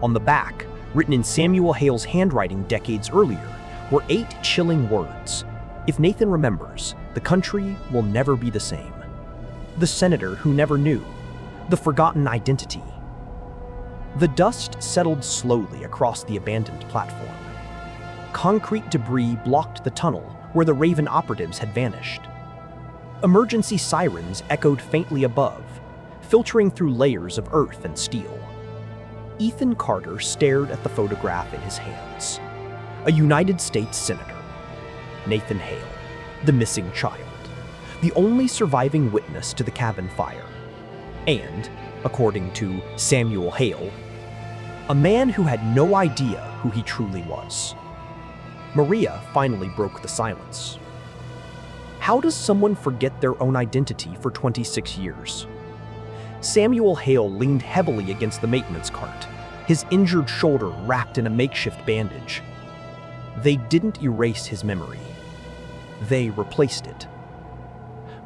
On the back, written in Samuel Hale's handwriting decades earlier, were 8 chilling words. If Nathan remembers, the country will never be the same. The senator who never knew. The forgotten identity. The dust settled slowly across the abandoned platform. Concrete debris blocked the tunnel where the Raven operatives had vanished. Emergency sirens echoed faintly above, filtering through layers of earth and steel. Ethan Carter stared at the photograph in his hands. A United States Senator. Nathan Hale, the missing child. The only surviving witness to the cabin fire. And, according to Samuel Hale, a man who had no idea who he truly was. Maria finally broke the silence. How does someone forget their own identity for 26 years? Samuel Hale leaned heavily against the maintenance cart, his injured shoulder wrapped in a makeshift bandage. They didn't erase his memory. They replaced it.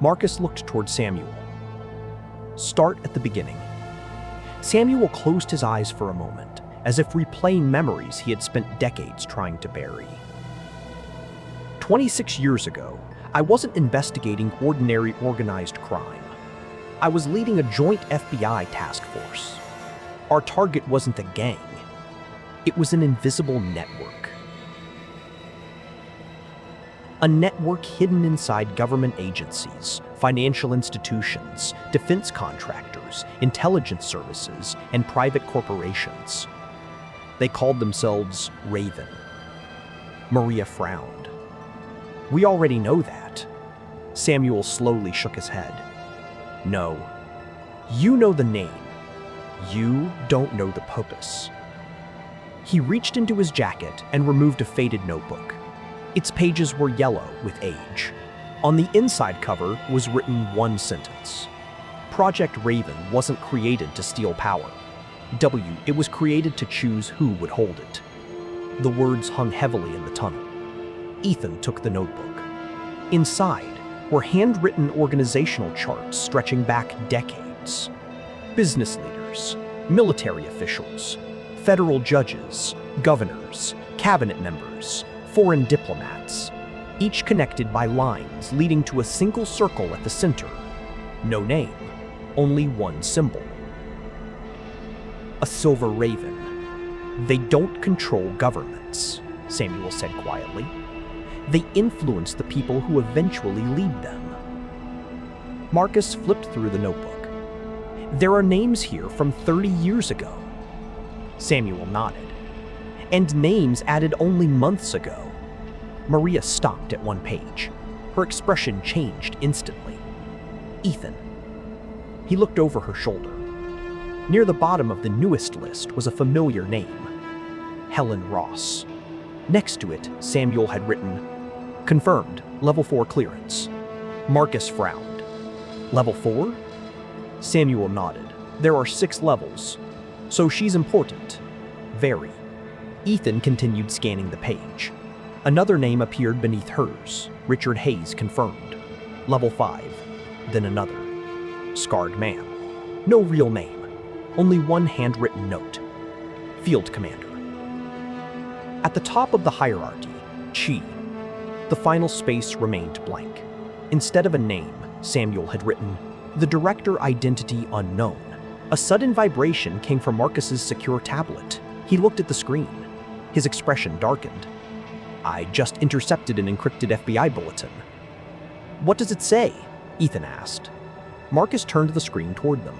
Marcus looked toward Samuel. Start at the beginning. Samuel closed his eyes for a moment, as if replaying memories he had spent decades trying to bury. 26 years ago, I wasn't investigating ordinary organized crime. I was leading a joint FBI task force. Our target wasn't a gang. It was an invisible network. A network hidden inside government agencies, financial institutions, defense contractors, intelligence services, and private corporations. They called themselves Raven. Maria frowned. We already know that. Samuel slowly shook his head. No. You know the name. You don't know the purpose. He reached into his jacket and removed a faded notebook. Its pages were yellow with age. On the inside cover was written one sentence. Project Raven wasn't created to steal power. It was created to choose who would hold it. The words hung heavily in the tunnel. Ethan took the notebook. Inside, were handwritten organizational charts stretching back decades. Business leaders, military officials, federal judges, governors, cabinet members, foreign diplomats, each connected by lines leading to a single circle at the center. No name, only one symbol. A silver raven. They don't control governments, Samuel said quietly. They influence the people who eventually lead them. Marcus flipped through the notebook. There are names here from 30 years ago. Samuel nodded. And names added only months ago. Maria stopped at one page. Her expression changed instantly. Ethan. He looked over her shoulder. Near the bottom of the newest list was a familiar name. Helen Ross. Next to it, Samuel had written, "Confirmed, level 4 clearance." Marcus frowned. "Level 4? Samuel nodded. "There are 6 levels. So she's important. Very." Ethan continued scanning the page. Another name appeared beneath hers. Richard Hayes confirmed. Level 5. Then another. Scarred man. No real name. Only one handwritten note. Field Commander. At the top of the hierarchy, Chi. The final space remained blank. Instead of a name, Samuel had written, "The Director Identity Unknown." A sudden vibration came from Marcus's secure tablet. He looked at the screen. His expression darkened. "I just intercepted an encrypted FBI bulletin." "What does it say?" Ethan asked. Marcus turned the screen toward them.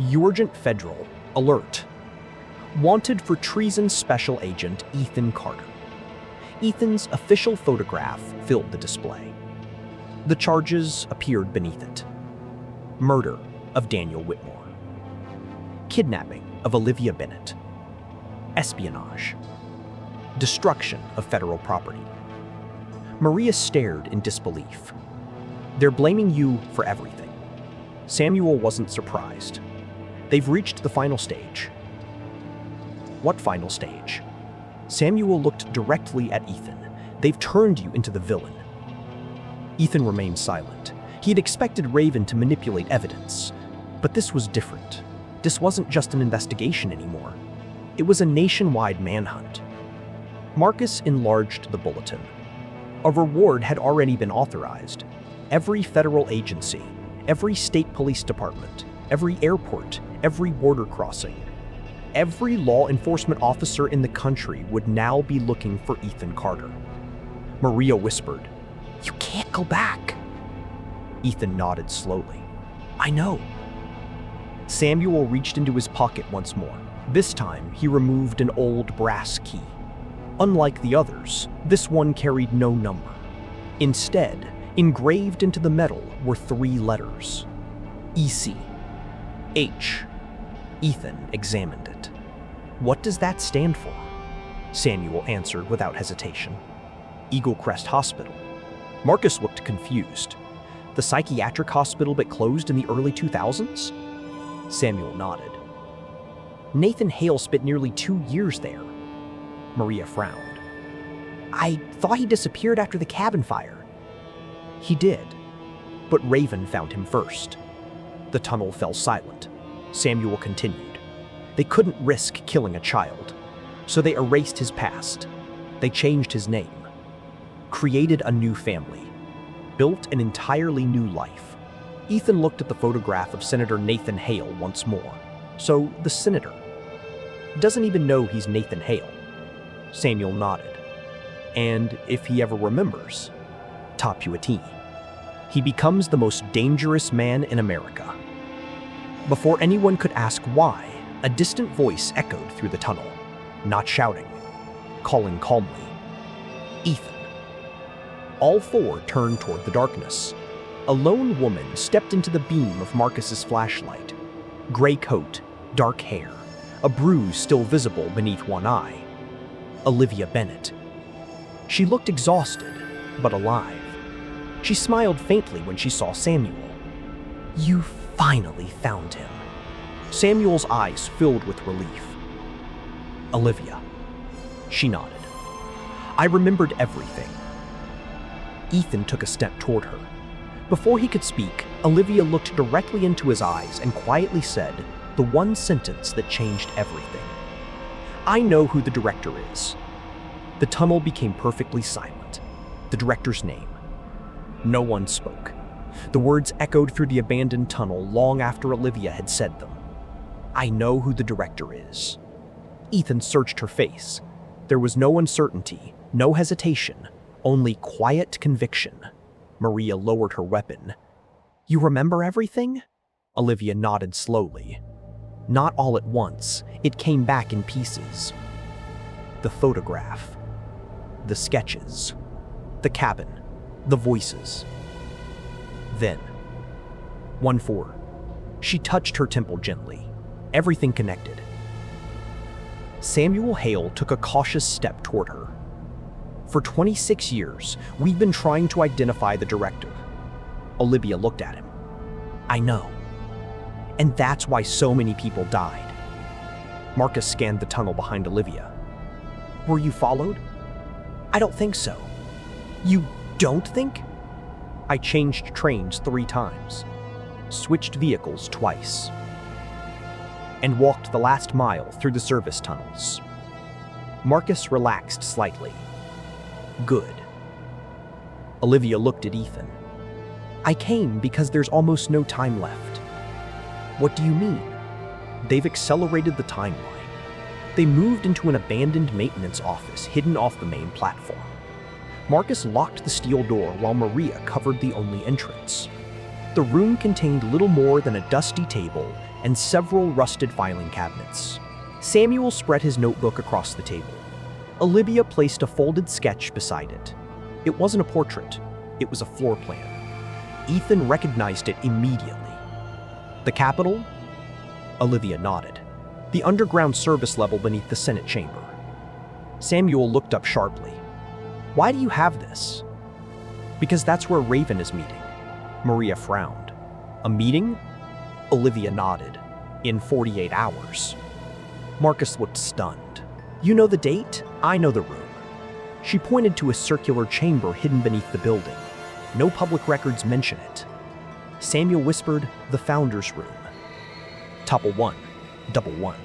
"Urgent Federal Alert. Wanted for treason Special Agent Ethan Carter." Ethan's official photograph filled the display. The charges appeared beneath it. Murder of Daniel Whitmore. Kidnapping of Olivia Bennett. Espionage. Destruction of federal property. Maria stared in disbelief. "They're blaming you for everything." Samuel wasn't surprised. "They've reached the final stage." "What final stage?" Samuel looked directly at Ethan. "They've turned you into the villain." Ethan remained silent. He had expected Raven to manipulate evidence, but this was different. This wasn't just an investigation anymore. It was a nationwide manhunt. Marcus enlarged the bulletin. A reward had already been authorized. Every federal agency, every state police department, every airport, every border crossing, every law enforcement officer in the country would now be looking for Ethan Carter. Maria whispered, "You can't go back." Ethan nodded slowly. "I know." Samuel reached into his pocket once more. This time, he removed an old brass key. Unlike the others, this one carried no number. Instead, engraved into the metal were 3 letters. EC. H. Ethan examined it. "What does that stand for?" Samuel answered without hesitation. "Eagle Crest Hospital." Marcus looked confused. "The psychiatric hospital that closed in the early 2000s? Samuel nodded. "Nathan Hale spent nearly 2 years there." Maria frowned. "I thought he disappeared after the cabin fire." "He did, but Raven found him first." The tunnel fell silent. Samuel continued. "They couldn't risk killing a child, so they erased his past. They changed his name, created a new family, built an entirely new life." Ethan looked at the photograph of Senator Nathan Hale once more. "So the senator doesn't even know he's Nathan Hale." Samuel nodded. "And if he ever remembers, Tapuatini. He becomes the most dangerous man in America." Before anyone could ask why, a distant voice echoed through the tunnel, not shouting, calling calmly, "Ethan." All 4 turned toward the darkness. A lone woman stepped into the beam of Marcus's flashlight. Gray coat, dark hair, a bruise still visible beneath one eye. Olivia Bennett. She looked exhausted, but alive. She smiled faintly when she saw Samuel. "You finally found him." Samuel's eyes filled with relief. "Olivia." She nodded. "I remembered everything." Ethan took a step toward her. Before he could speak, Olivia looked directly into his eyes and quietly said the one sentence that changed everything. "I know who the director is." The tunnel became perfectly silent. The director's name. No one spoke. The words echoed through the abandoned tunnel long after Olivia had said them. "I know who the director is." Ethan searched her face. There was no uncertainty, no hesitation, only quiet conviction. Maria lowered her weapon. "You remember everything?" Olivia nodded slowly. Not all at once. It came back in pieces. The photograph. The sketches. The cabin. The voices. Then, 1-4. She touched her temple gently. Everything connected. Samuel Hale took a cautious step toward her. "For 26 years, we've been trying to identify the director." Olivia looked at him. "I know. And that's why so many people died." Marcus scanned the tunnel behind Olivia. "Were you followed?" "I don't think so." "You don't think?" "I changed trains 3 times, switched vehicles twice, and walked the last mile through the service tunnels." Marcus relaxed slightly. "Good." Olivia looked at Ethan. "I came because there's almost no time left." "What do you mean?" "They've accelerated the timeline. They moved into an abandoned maintenance office hidden off the main platform." Marcus locked the steel door while Maria covered the only entrance. The room contained little more than a dusty table and several rusted filing cabinets. Samuel spread his notebook across the table. Olivia placed a folded sketch beside it. It wasn't a portrait, it was a floor plan. Ethan recognized it immediately. "The Capitol?" Olivia nodded. "The underground service level beneath the Senate chamber." Samuel looked up sharply. "Why do you have this?" "Because that's where Raven is meeting." Maria frowned. "A meeting?" Olivia nodded. "In 48 hours. Marcus looked stunned. "You know the date? I know the room." She pointed to a circular chamber hidden beneath the building. No public records mention it. Samuel whispered, "The Founder's Room. Tuple 1, double 1.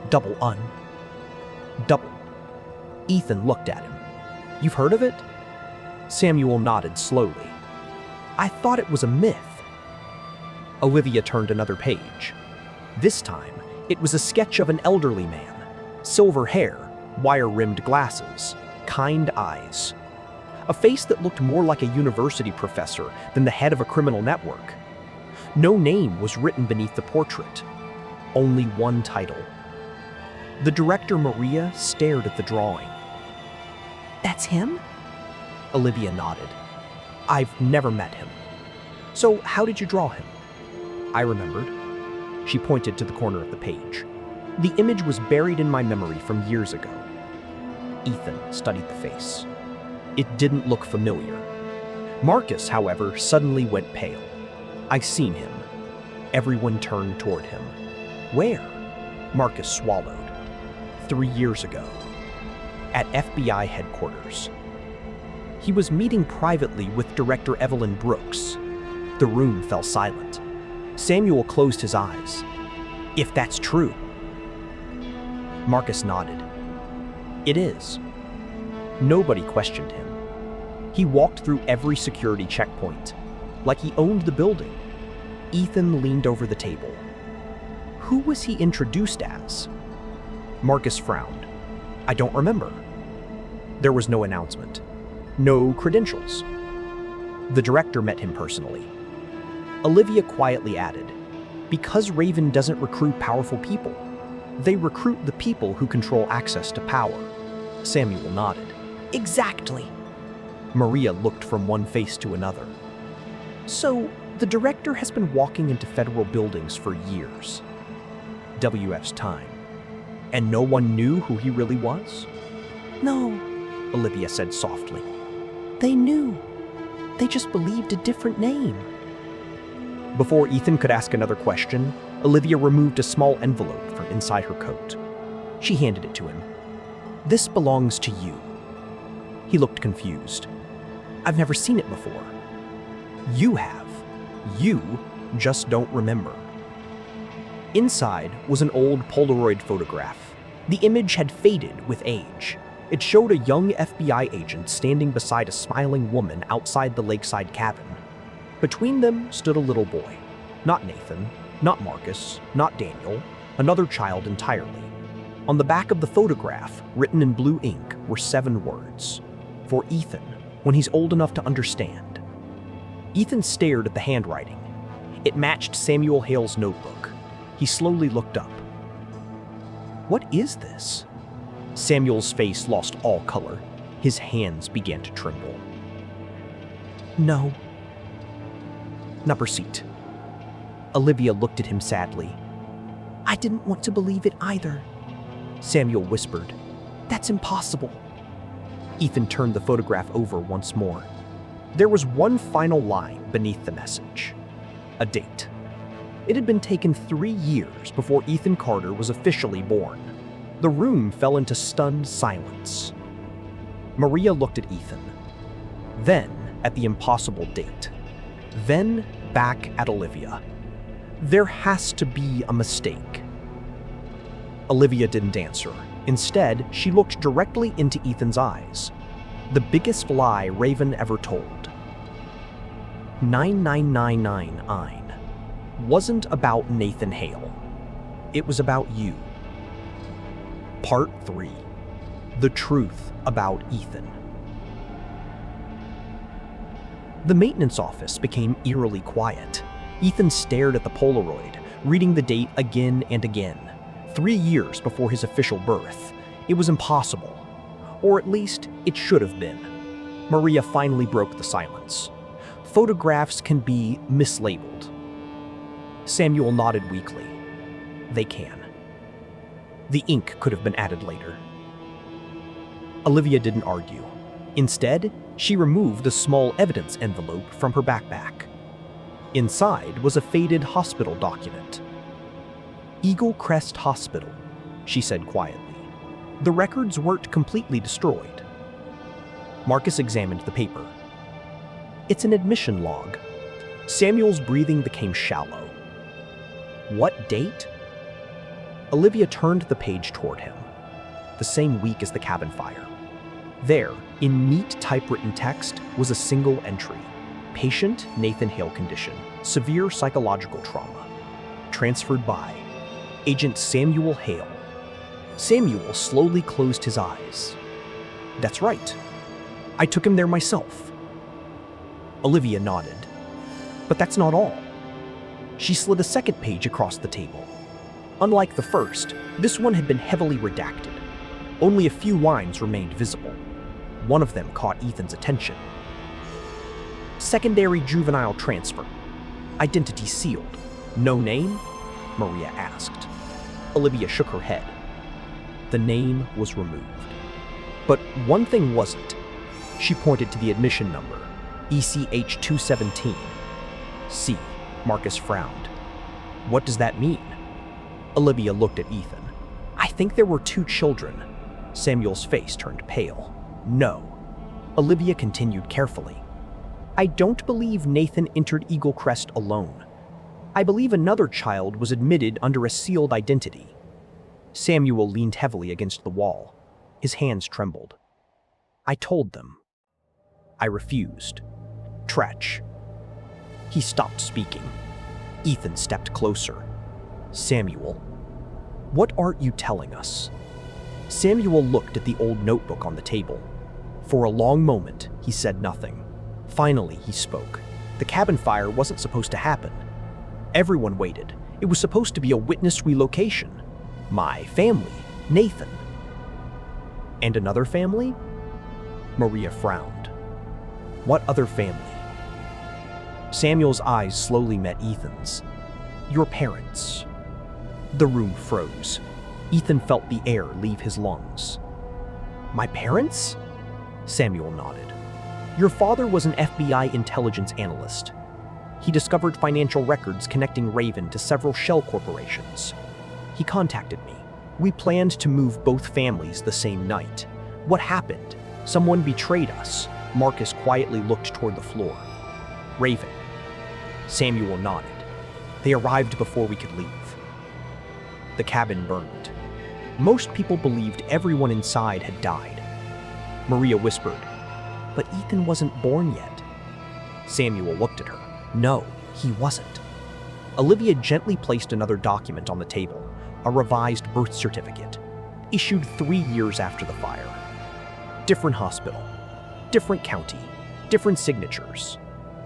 Double un. Double." Ethan looked at him. "You've heard of it?" Samuel nodded slowly. "I thought it was a myth." Olivia turned another page. This time, it was a sketch of an elderly man. Silver hair, wire-rimmed glasses, kind eyes. A face that looked more like a university professor than the head of a criminal network. No name was written beneath the portrait. Only one title. The director, Maria, stared at the drawing. "That's him?" Olivia nodded. "I've never met him." "So how did you draw him?" I remembered. She pointed to the corner of the page. The image was buried in my memory from years ago. Ethan studied the face. It didn't look familiar. Marcus, however, suddenly went pale. "I've seen him." Everyone turned toward him. "Where?" Marcus swallowed. 3 years ago. At FBI headquarters. He was meeting privately with Director Evelyn Brooks. The room fell silent. Samuel closed his eyes. "If that's true." Marcus nodded. "It is." Nobody questioned him. He walked through every security checkpoint, like he owned the building. Ethan leaned over the table. Who was he introduced as? Marcus frowned. "I don't remember." There was no announcement. No credentials. The director met him personally. Olivia quietly added, "Because Raven doesn't recruit powerful people. They recruit the people who control access to power." Samuel nodded. "Exactly." Maria looked from one face to another. "So, the director has been walking into federal buildings for years. WF's time. And no one knew who he really was?" "No," Olivia said softly. "They knew. They just believed a different name." Before Ethan could ask another question, Olivia removed a small envelope from inside her coat. She handed it to him. "This belongs to you." He looked confused. "I've never seen it before." You have. You just don't remember. Inside was an old Polaroid photograph. The image had faded with age. It showed a young FBI agent standing beside a smiling woman outside the lakeside cabin. Between them stood a little boy. Not Nathan, not Marcus, not Daniel, another child entirely. On the back of the photograph, written in blue ink, were 7 words. For Ethan, when he's old enough to understand. Ethan stared at the handwriting. It matched Samuel Hale's notebook. He slowly looked up. What is this? Samuel's face lost all color. His hands began to tremble. No. Number seat. Olivia looked at him sadly. I didn't want to believe it either. Samuel whispered, That's impossible. Ethan turned the photograph over once more. There was one final line beneath the message. A date. It had been taken 3 years before Ethan Carter was officially born. The room fell into stunned silence. Maria looked at Ethan, then at the impossible date, then back at Olivia. There has to be a mistake. Olivia didn't answer. Instead, she looked directly into Ethan's eyes. The biggest lie Raven ever told. 9999 wasn't about Nathan Hale. It was about you. Part 3. The truth about Ethan. The maintenance office became eerily quiet. Ethan stared at the Polaroid, reading the date again and again. 3 years before his official birth. It was impossible. Or at least, it should have been. Maria finally broke the silence. Photographs can be mislabeled. Samuel nodded weakly. They can. The ink could have been added later. Olivia didn't argue. Instead, she removed a small evidence envelope from her backpack. Inside was a faded hospital document. Eagle Crest Hospital, she said quietly. The records weren't completely destroyed. Marcus examined the paper. It's an admission log. Samuel's breathing became shallow. What date? Olivia turned the page toward him. The same week as the cabin fire. There, in neat typewritten text, was a single entry. Patient Nathan Hale condition, severe psychological trauma. Transferred by Agent Samuel Hale. Samuel slowly closed his eyes. That's right. I took him there myself. Olivia nodded. But that's not all. She slid a second page across the table. Unlike the first, this one had been heavily redacted. Only a few lines remained visible. One of them caught Ethan's attention. Secondary juvenile transfer. Identity sealed. No name? Maria asked. Olivia shook her head. The name was removed. But one thing wasn't. She pointed to the admission number, ECH 217. C. Marcus frowned. What does that mean? Olivia looked at Ethan. I think there were 2 children. Samuel's face turned pale. No. Olivia continued carefully. I don't believe Nathan entered Eagle Crest alone. I believe another child was admitted under a sealed identity. Samuel leaned heavily against the wall. His hands trembled. I told them. I refused. Tretch. He stopped speaking. Ethan stepped closer. Samuel, what aren't you telling us? Samuel looked at the old notebook on the table. For a long moment, he said nothing. Finally, he spoke. The cabin fire wasn't supposed to happen. Everyone waited. It was supposed to be a witnessed relocation. My family, Nathan. And another family? Maria frowned. What other family? Samuel's eyes slowly met Ethan's. Your parents. The room froze. Ethan felt the air leave his lungs. My parents? Samuel nodded. Your father was an FBI intelligence analyst. He discovered financial records connecting Raven to several shell corporations. He contacted me. We planned to move both families the same night. What happened? Someone betrayed us. Marcus quietly looked toward the floor. Raven, Samuel nodded. They arrived before we could leave. The cabin burned. Most people believed everyone inside had died. Maria whispered, "But Ethan wasn't born yet." Samuel looked at her. No, he wasn't. Olivia gently placed another document on the table, a revised birth certificate, issued 3 years after the fire. Different hospital, different county, different signatures.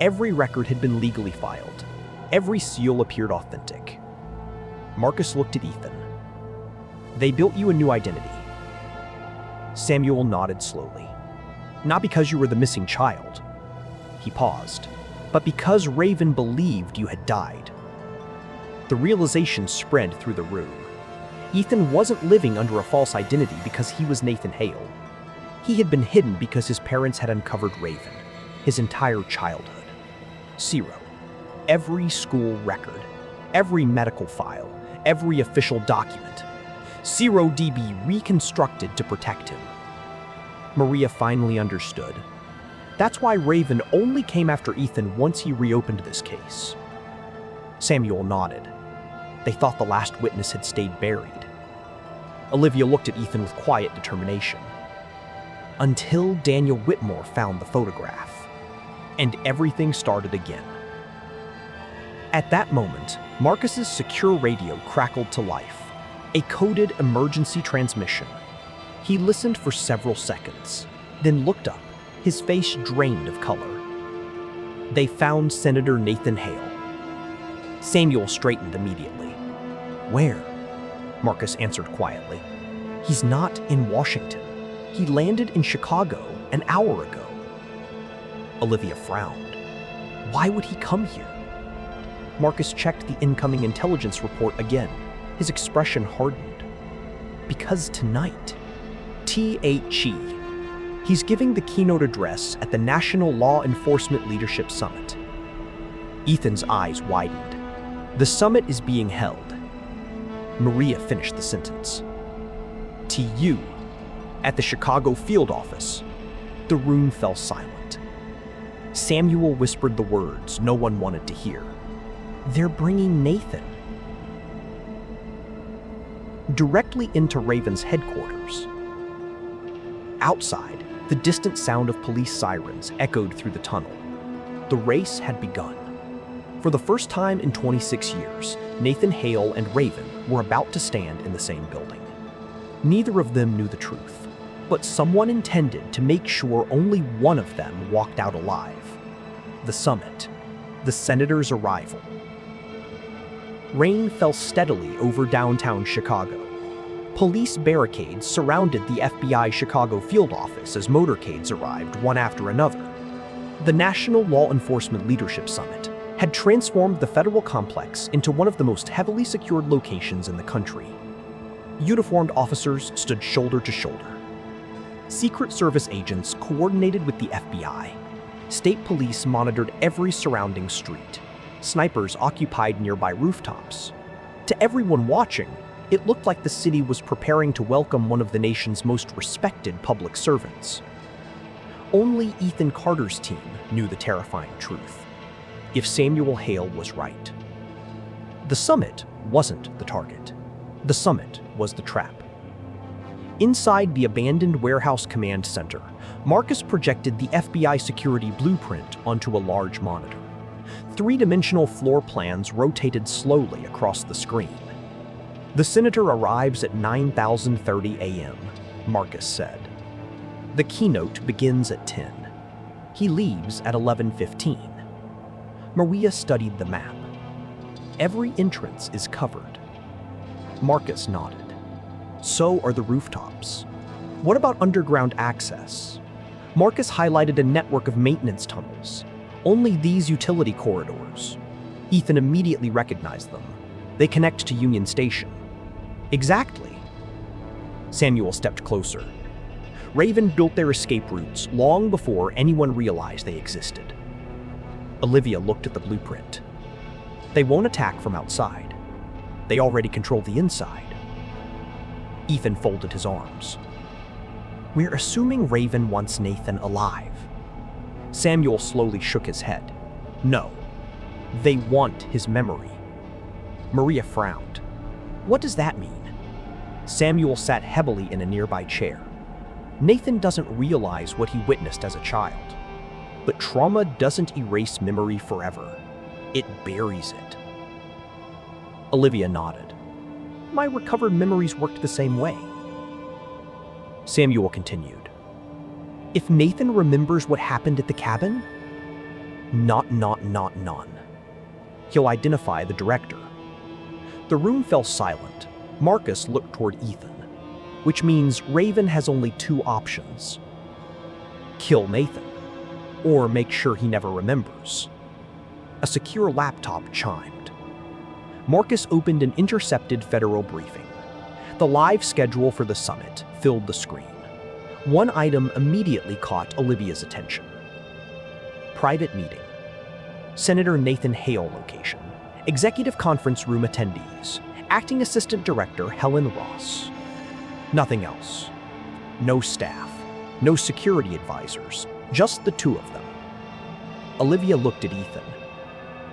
Every record had been legally filed. Every seal appeared authentic. Marcus looked at Ethan. "They built you a new identity." Samuel nodded slowly. "Not because you were the missing child." He paused. "But because Raven believed you had died." The realization spread through the room. Ethan wasn't living under a false identity because he was Nathan Hale. He had been hidden because his parents had uncovered Raven, his entire childhood. 0. Every school record, every medical file, every official document. 0 DB reconstructed to protect him. Maria finally understood. That's why Raven only came after Ethan once he reopened this case. Samuel nodded. They thought the last witness had stayed buried. Olivia looked at Ethan with quiet determination. Until Daniel Whitmore found the photograph. And everything started again. At that moment, Marcus's secure radio crackled to life. A coded emergency transmission. He listened for several seconds, then looked up, his face drained of color. They found Senator Nathan Hale. Samuel straightened immediately. "Where?" Marcus answered quietly. "He's not in Washington. He landed in Chicago an hour ago." Olivia frowned. "Why would he come here?" Marcus checked the incoming intelligence report again. His expression hardened. "Because tonight, THE. He's giving the keynote address at the National Law Enforcement Leadership Summit." Ethan's eyes widened. "The summit is being held." Maria finished the sentence. "TU. At the Chicago field office." The room fell silent. Samuel whispered the words no one wanted to hear. "They're bringing Nathan." Directly into Raven's headquarters. Outside, the distant sound of police sirens echoed through the tunnel. The race had begun. For the first time in 26 years, Nathan Hale and Raven were about to stand in the same building. Neither of them knew the truth, but someone intended to make sure only one of them walked out alive. The summit, the senator's arrival. Rain fell steadily over downtown Chicago. Police barricades surrounded the FBI Chicago field office as motorcades arrived one after another. The National Law Enforcement Leadership Summit had transformed the federal complex into one of the most heavily secured locations in the country. Uniformed officers stood shoulder to shoulder. Secret Service agents coordinated with the FBI. State police monitored every surrounding street. Snipers occupied nearby rooftops. To everyone watching, it looked like the city was preparing to welcome one of the nation's most respected public servants. Only Ethan Carter's team knew the terrifying truth. If Samuel Hale was right. The summit wasn't the target. The summit was the trap. Inside the abandoned warehouse command center, Marcus projected the FBI security blueprint onto a large monitor. Three-dimensional floor plans rotated slowly across the screen. "The senator arrives at 9:30 a.m., Marcus said. "The keynote begins at 10. He leaves at 11:15. Maria studied the map. "Every entrance is covered." Marcus nodded. "So are the rooftops. What about underground access?" Marcus highlighted a network of maintenance tunnels. "Only these utility corridors." Ethan immediately recognized them. "They connect to Union Station." "Exactly." Samuel stepped closer. Raven built their escape routes long before anyone realized they existed. Olivia looked at the blueprint. "They won't attack from outside. They already control the inside." Ethan folded his arms. "We're assuming Raven wants Nathan alive." Samuel slowly shook his head. "No. They want his memory. Maria frowned. What does that mean? Samuel sat heavily in a nearby chair. Nathan doesn't realize what he witnessed as a child. But trauma doesn't erase memory forever. It buries it. Olivia nodded. My recovered memories worked the same way. Samuel continued. If Nathan remembers what happened at the cabin, none. He'll identify the director. The room fell silent. Marcus looked toward Ethan, which means Raven has only two options. Kill Nathan, or make sure he never remembers. A secure laptop chimed. Marcus opened an intercepted federal briefing. The live schedule for the summit filled the screen. One item immediately caught Olivia's attention. Private meeting. Senator Nathan Hale location. Executive conference room attendees. Acting Assistant Director Helen Ross. Nothing else. No staff. No security advisors. Just the two of them. Olivia looked at Ethan.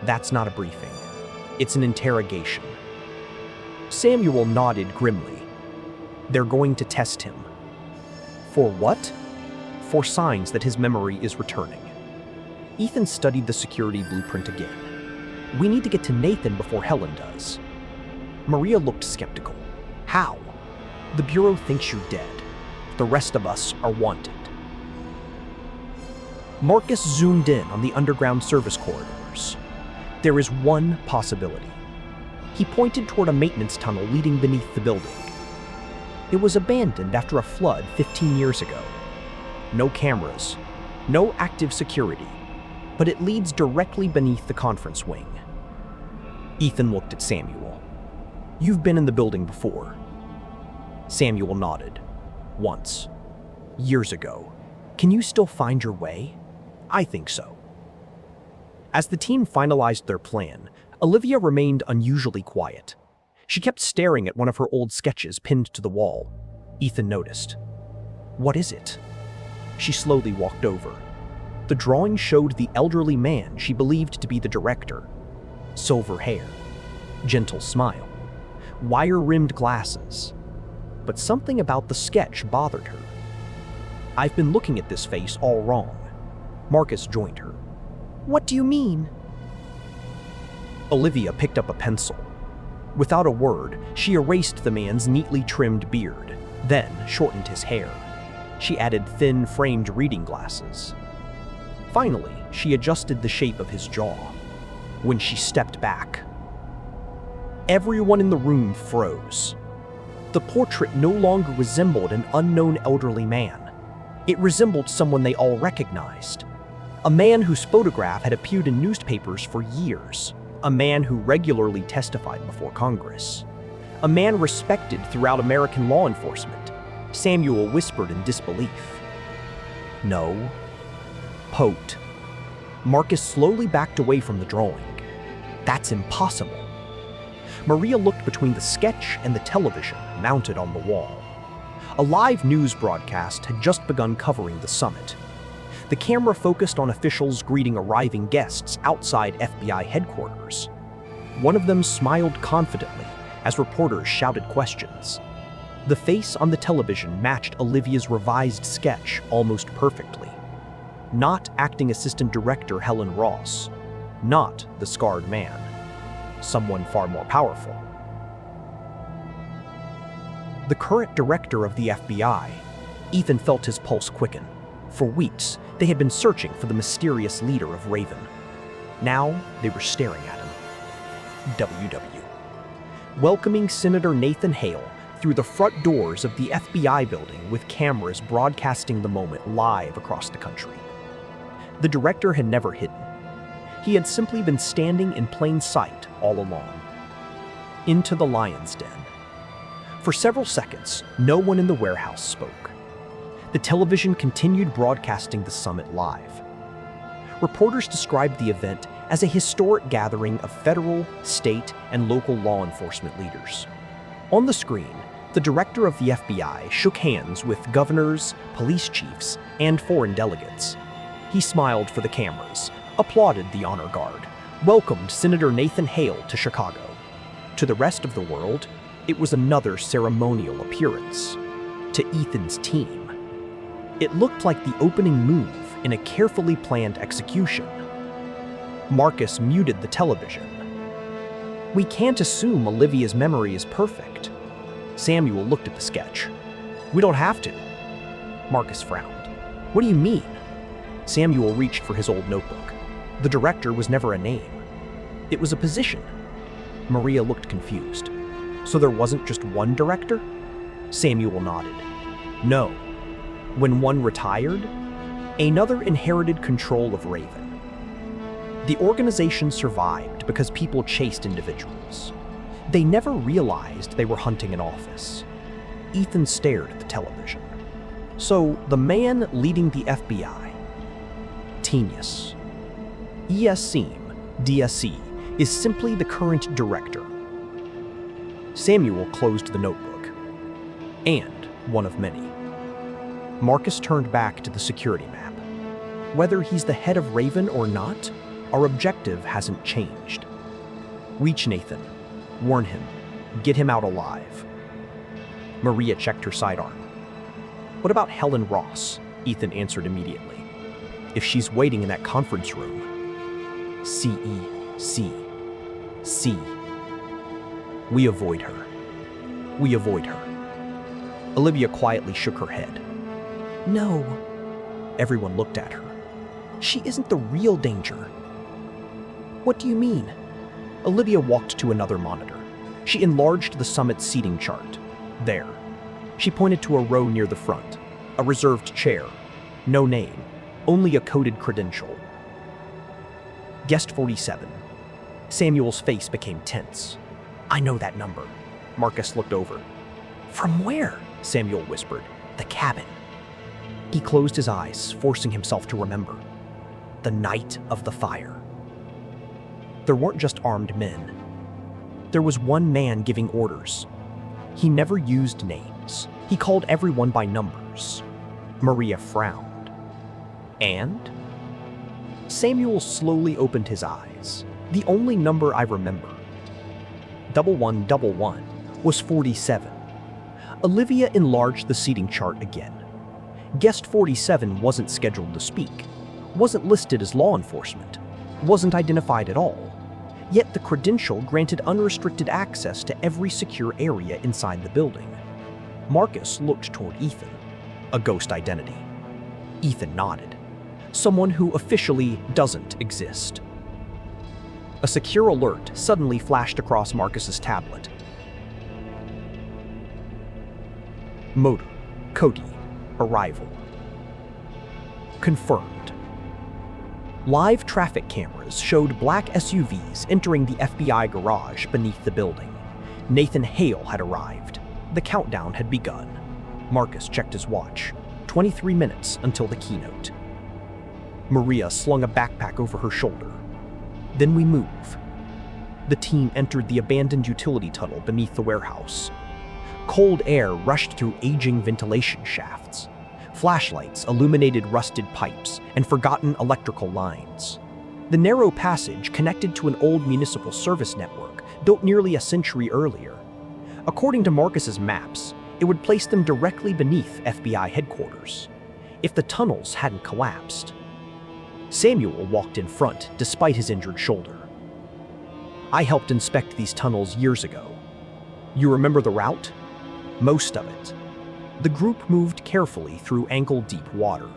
That's not a briefing. It's an interrogation. Samuel nodded grimly. They're going to test him. For what? For signs that his memory is returning. Ethan studied the security blueprint again. We need to get to Nathan before Helen does. Maria looked skeptical. How? The Bureau thinks you're dead. The rest of us are wanted. Marcus zoomed in on the underground service corridors. There is one possibility. He pointed toward a maintenance tunnel leading beneath the building. It was abandoned after a flood 15 years ago. No cameras, no active security, but it leads directly beneath the conference wing. Ethan looked at Samuel. You've been in the building before. Samuel nodded. Once. Years ago. Can you still find your way? I think so. As the team finalized their plan, Olivia remained unusually quiet. She kept staring at one of her old sketches pinned to the wall. Ethan noticed. What is it? She slowly walked over. The drawing showed the elderly man she believed to be the director. Silver hair, gentle smile, wire-rimmed glasses. But something about the sketch bothered her. I've been looking at this face all wrong. Marcus joined her. What do you mean? Olivia picked up a pencil. Without a word, she erased the man's neatly trimmed beard, then shortened his hair. She added thin, framed reading glasses. Finally, she adjusted the shape of his jaw. When she stepped back, everyone in the room froze. The portrait no longer resembled an unknown elderly man. It resembled someone they all recognized. A man whose photograph had appeared in newspapers for years. A man who regularly testified before Congress. A man respected throughout American law enforcement. Samuel whispered in disbelief. No. Pote. Marcus slowly backed away from the drawing. That's impossible. Maria looked between the sketch and the television mounted on the wall. A live news broadcast had just begun covering the summit. The camera focused on officials greeting arriving guests outside FBI headquarters. One of them smiled confidently as reporters shouted questions. The face on the television matched Olivia's revised sketch almost perfectly. Not acting assistant director Helen Ross. Not the scarred man. Someone far more powerful. The current director of the FBI. Ethan felt his pulse quicken. For weeks, they had been searching for the mysterious leader of Raven. Now, they were staring at him. WW. Welcoming Senator Nathan Hale through the front doors of the FBI building with cameras broadcasting the moment live across the country. The director had never hidden. He had simply been standing in plain sight all along. Into the lion's den. For several seconds, no one in the warehouse spoke. The television continued broadcasting the summit live. Reporters described the event as a historic gathering of federal, state, and local law enforcement leaders. On the screen, the director of the FBI shook hands with governors, police chiefs, and foreign delegates. He smiled for the cameras, applauded the honor guard, welcomed Senator Nathan Hale to Chicago. To the rest of the world, it was another ceremonial appearance. To Ethan's team, it looked like the opening move in a carefully planned execution. Marcus muted the television. We can't assume Olivia's memory is perfect. Samuel looked at the sketch. We don't have to. Marcus frowned. What do you mean? Samuel reached for his old notebook. The director was never a name. It was a position. Maria looked confused. So there wasn't just one director? Samuel nodded. No. When one retired, another inherited control of Raven. The organization survived because people chased individuals. They never realized they were hunting an office. Ethan stared at the television. So, the man leading the FBI. Genius. ESSEAM, DSE, is simply the current director. Samuel closed the notebook. And one of many. Marcus turned back to the security map. Whether he's the head of Raven or not, our objective hasn't changed. Reach Nathan. Warn him. Get him out alive. Maria checked her sidearm. What about Helen Ross? Ethan answered immediately. If she's waiting in that conference room. C. We avoid her. We avoid her. Olivia quietly shook her head. No. Everyone looked at her. She isn't the real danger. What do you mean? Olivia walked to another monitor. She enlarged the summit's seating chart. There. She pointed to a row near the front. A reserved chair. No name. Only a coded credential. Guest 47. Samuel's face became tense. I know that number. Marcus looked over. From where? Samuel whispered. The cabin. He closed his eyes, forcing himself to remember. The night of the fire. There weren't just armed men. There was one man giving orders. He never used names. He called everyone by numbers. Maria frowned. And? Samuel slowly opened his eyes. The only number I remember. 1111 was 47. Olivia enlarged the seating chart again. Guest 47 wasn't scheduled to speak, wasn't listed as law enforcement, wasn't identified at all. Yet the credential granted unrestricted access to every secure area inside the building. Marcus looked toward Ethan. A ghost identity. Ethan nodded. Someone who officially doesn't exist. A secure alert suddenly flashed across Marcus's tablet. Motor, Cody, arrival. Confirmed. Live traffic cameras showed black SUVs entering the FBI garage beneath the building. Nathan Hale had arrived. The countdown had begun. Marcus checked his watch. 23 minutes until the keynote. Maria slung a backpack over her shoulder. Then we move. The team entered the abandoned utility tunnel beneath the warehouse. Cold air rushed through aging ventilation shafts. Flashlights illuminated rusted pipes and forgotten electrical lines. The narrow passage connected to an old municipal service network built nearly a century earlier. According to Marcus's maps, it would place them directly beneath FBI headquarters, if the tunnels hadn't collapsed. Samuel walked in front despite his injured shoulder. I helped inspect these tunnels years ago. You remember the route? Most of it. The group moved carefully through ankle-deep water.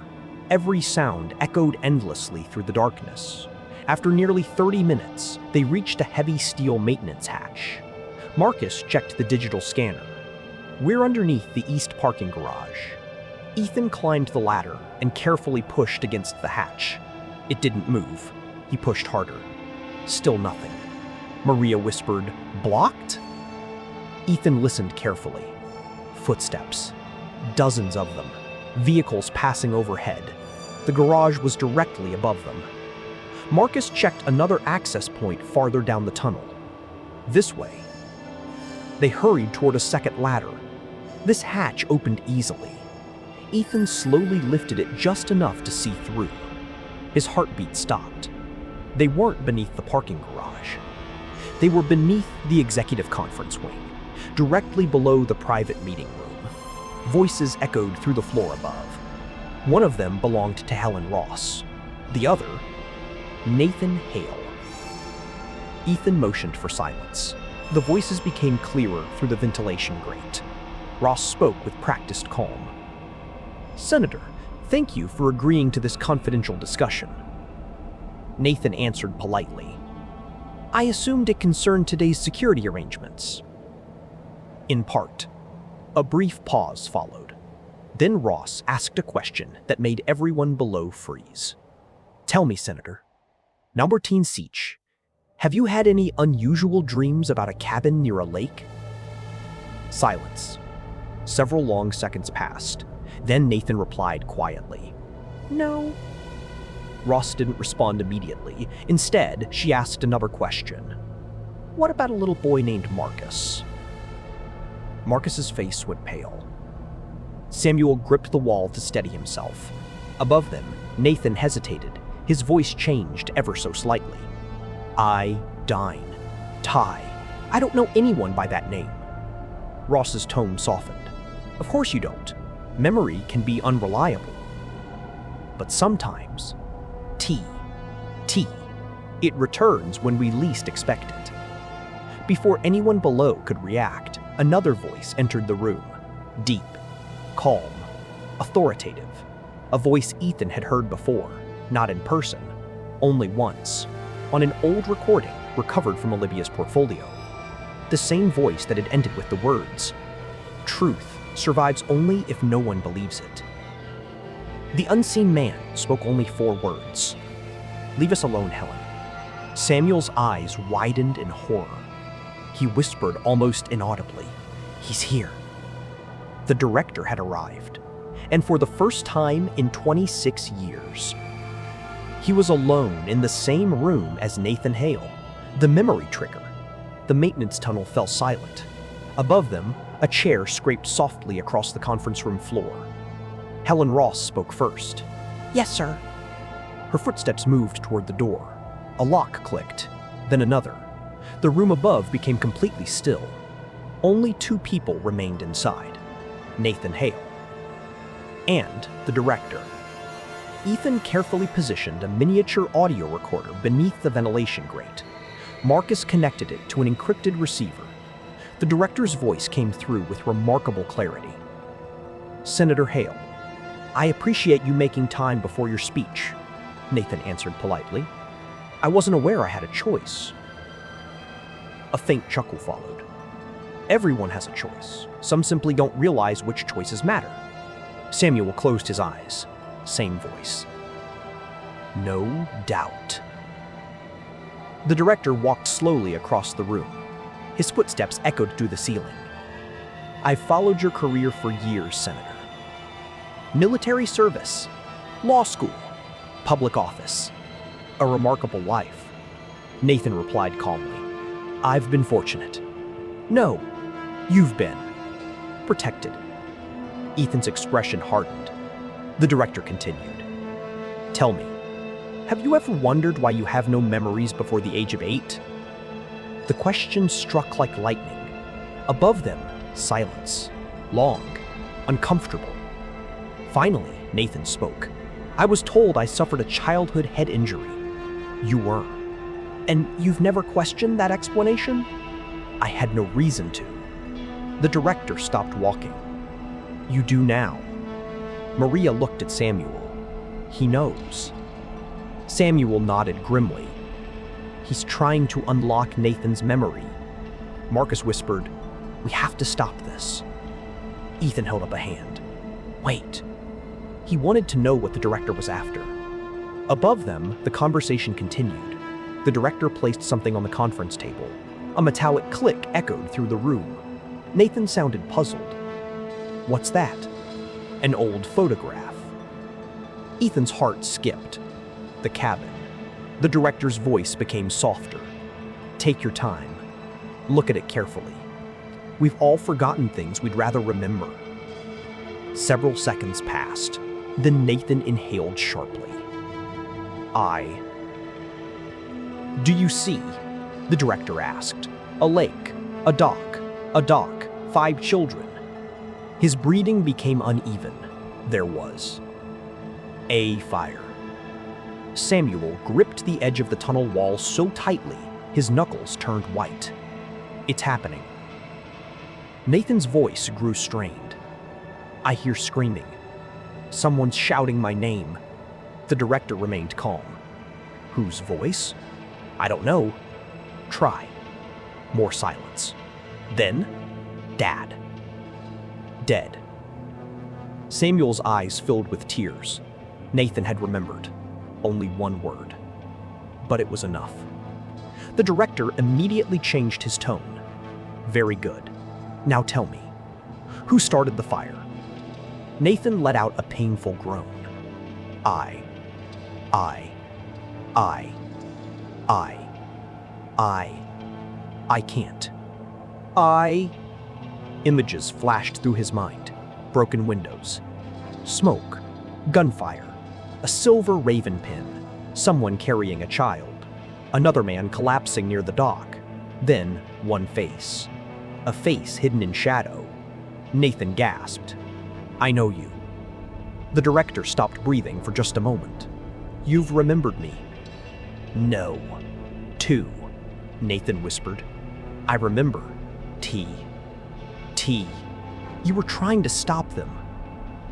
Every sound echoed endlessly through the darkness. After nearly 30 minutes, they reached a heavy steel maintenance hatch. Marcus checked the digital scanner. We're underneath the east parking garage. Ethan climbed the ladder and carefully pushed against the hatch. It didn't move. He pushed harder. Still nothing. Maria whispered, "Blocked?" Ethan listened carefully. Footsteps. Dozens of them. Vehicles passing overhead. The garage was directly above them. Marcus checked another access point farther down the tunnel. This way. They hurried toward a second ladder. This hatch opened easily. Ethan slowly lifted it just enough to see through. His heartbeat stopped. They weren't beneath the parking garage. They were beneath the executive conference wing, directly below the private meeting room. Voices echoed through the floor above. One of them belonged to Helen Ross. The other, Nathan Hale. Ethan motioned for silence. The voices became clearer through the ventilation grate. Ross spoke with practiced calm. "Senator, thank you for agreeing to this confidential discussion." Nathan answered politely. "I assumed it concerned today's security arrangements." "In part." A brief pause followed. Then Ross asked a question that made everyone below freeze. "Tell me, Senator, Number 10 Seach, have you had any unusual dreams about a cabin near a lake?" Silence. Several long seconds passed. Then Nathan replied quietly, "No." Ross didn't respond immediately. Instead, she asked another question. "What about a little boy named Marcus?" Marcus's face went pale. Samuel gripped the wall to steady himself. Above them, Nathan hesitated. His voice changed ever so slightly. "I, Dine, Ty. I don't know anyone by that name." Ross's tone softened. "Of course you don't. Memory can be unreliable. But sometimes, T. It returns when we least expect it." Before anyone below could react, another voice entered the room. Deep, calm, authoritative. A voice Ethan had heard before, not in person, only once, on an old recording recovered from Olivia's portfolio. The same voice that had ended with the words, "Truth survives only if no one believes it." The unseen man spoke only 4 words. "Leave us alone, Helen." Samuel's eyes widened in horror. He whispered almost inaudibly, "He's here." The director had arrived, and for the first time in 26 years. He was alone in the same room as Nathan Hale, the memory trigger. The maintenance tunnel fell silent. Above them, a chair scraped softly across the conference room floor. Helen Ross spoke first. "Yes, sir." Her footsteps moved toward the door. A lock clicked, then another. The room above became completely still. Only 2 people remained inside, Nathan Hale and the director. Ethan carefully positioned a miniature audio recorder beneath the ventilation grate. Marcus connected it to an encrypted receiver. The director's voice came through with remarkable clarity. "Senator Hale, I appreciate you making time before your speech," Nathan answered politely. "I wasn't aware I had a choice." A faint chuckle followed. "Everyone has a choice. Some simply don't realize which choices matter." Samuel closed his eyes. Same voice. "No doubt." The director walked slowly across the room. His footsteps echoed through the ceiling. "I've followed your career for years, Senator. Military service, law school, public office. A remarkable life." Nathan replied calmly. "I've been fortunate." "No, you've been protected." Ethan's expression hardened. The director continued. "Tell me, have you ever wondered why you have no memories before the age of 8? The question struck like lightning. Above them, silence. Long, uncomfortable. Finally, Nathan spoke. "I was told I suffered a childhood head injury." "You were. And you've never questioned that explanation?" "I had no reason to." The director stopped walking. "You do now." Maria looked at Samuel. "He knows." Samuel nodded grimly. "He's trying to unlock Nathan's memory." Marcus whispered, "We have to stop this." Ethan held up a hand. "Wait." He wanted to know what the director was after. Above them, the conversation continued. The director placed something on the conference table. A metallic click echoed through the room. Nathan sounded puzzled. "What's that?" "An old photograph." Ethan's heart skipped. The cabin. The director's voice became softer. "Take your time. Look at it carefully. We've all forgotten things we'd rather remember." Several seconds passed. Then Nathan inhaled sharply. "I "Do you see?" the director asked. "A lake, a dock, 5 children." His breathing became uneven. There was a fire. Samuel gripped the edge of the tunnel wall so tightly, his knuckles turned white. "It's happening." Nathan's voice grew strained. "I hear screaming. Someone's shouting my name." The director remained calm. "Whose voice?" "I don't know." "Try." More silence. Then, "Dad." "Dead." Samuel's eyes filled with tears. Nathan had remembered. Only one word. But it was enough. The director immediately changed his tone. "Very good. Now tell me, who started the fire?" Nathan let out a painful groan. I can't. Images flashed through his mind. Broken windows. Smoke. Gunfire. A silver raven pin. Someone carrying a child. Another man collapsing near the dock. Then, one face. A face hidden in shadow. Nathan gasped. "I know you." The director stopped breathing for just a moment. "You've remembered me." "No." "2," Nathan whispered. "I remember. T. You were trying to stop them."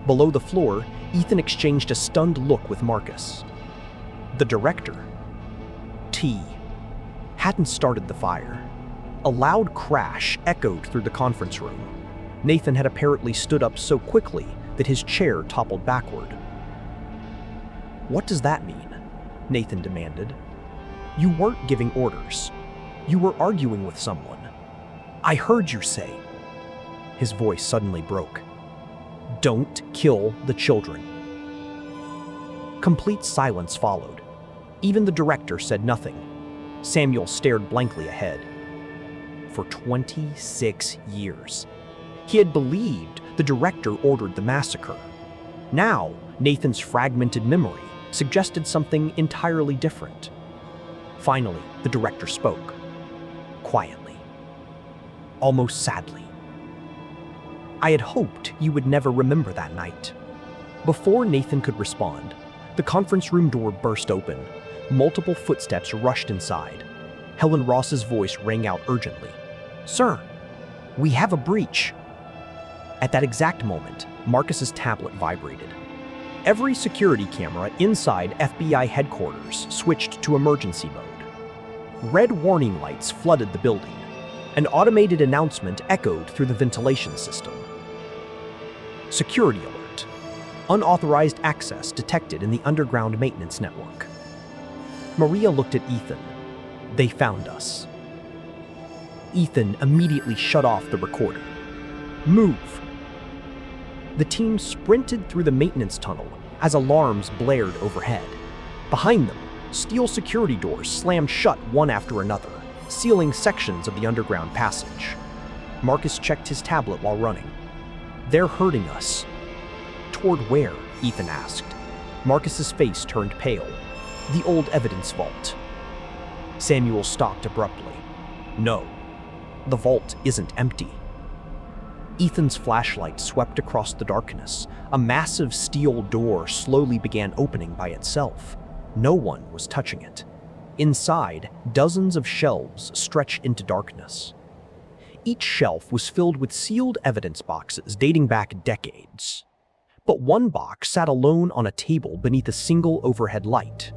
Below the floor, Ethan exchanged a stunned look with Marcus. The director, T, hadn't started the fire. A loud crash echoed through the conference room. Nathan had apparently stood up so quickly that his chair toppled backward. "What does that mean?" Nathan demanded. "You weren't giving orders. You were arguing with someone. I heard you say." His voice suddenly broke. "Don't kill the children." Complete silence followed. Even the director said nothing. Samuel stared blankly ahead. For 26 years, he had believed the director ordered the massacre. Now, Nathan's fragmented memory suggested something entirely different. Finally, the director spoke. Quietly. Almost sadly. "I had hoped you would never remember that night." Before Nathan could respond, the conference room door burst open. Multiple footsteps rushed inside. Helen Ross's voice rang out urgently. "Sir, we have a breach." At that exact moment, Marcus's tablet vibrated. Every security camera inside FBI headquarters switched to emergency mode. Red warning lights flooded the building. An automated announcement echoed through the ventilation system. Security alert. Unauthorized access detected in the underground maintenance network. Maria looked at Ethan. "They found us." Ethan immediately shut off the recorder. "Move." The team sprinted through the maintenance tunnel as alarms blared overhead. Behind them, steel security doors slammed shut one after another, sealing sections of the underground passage. Marcus checked his tablet while running. "They're hurting us." "Toward where?" Ethan asked. Marcus's face turned pale. "The old evidence vault." Samuel stopped abruptly. "No, the vault isn't empty." Ethan's flashlight swept across the darkness. A massive steel door slowly began opening by itself. No one was touching it. Inside, dozens of shelves stretched into darkness. Each shelf was filled with sealed evidence boxes dating back decades. But one box sat alone on a table beneath a single overhead light.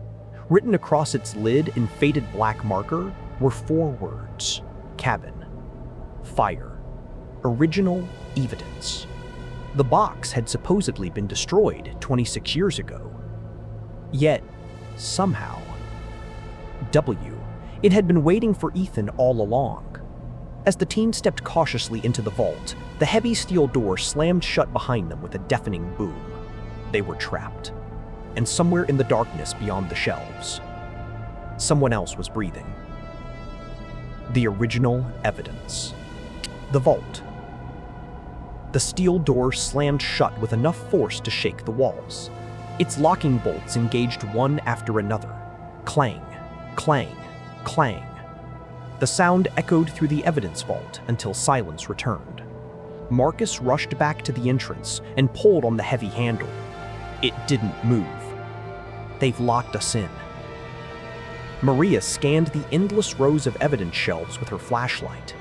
Written across its lid in faded black marker were 4 words: cabin, fire, original evidence. The box had supposedly been destroyed 26 years ago. Yet, somehow, it had been waiting for Ethan all along. As the team stepped cautiously into the vault, the heavy steel door slammed shut behind them with a deafening boom. They were trapped. And somewhere in the darkness beyond the shelves, someone else was breathing. The original evidence. The vault. The steel door slammed shut with enough force to shake the walls. Its locking bolts engaged one after another. Clang, clang, Clang. The sound echoed through the evidence vault until silence returned. Marcus rushed back to the entrance and pulled on the heavy handle. It didn't move. They've locked us in. Maria scanned the endless rows of evidence shelves with her flashlight.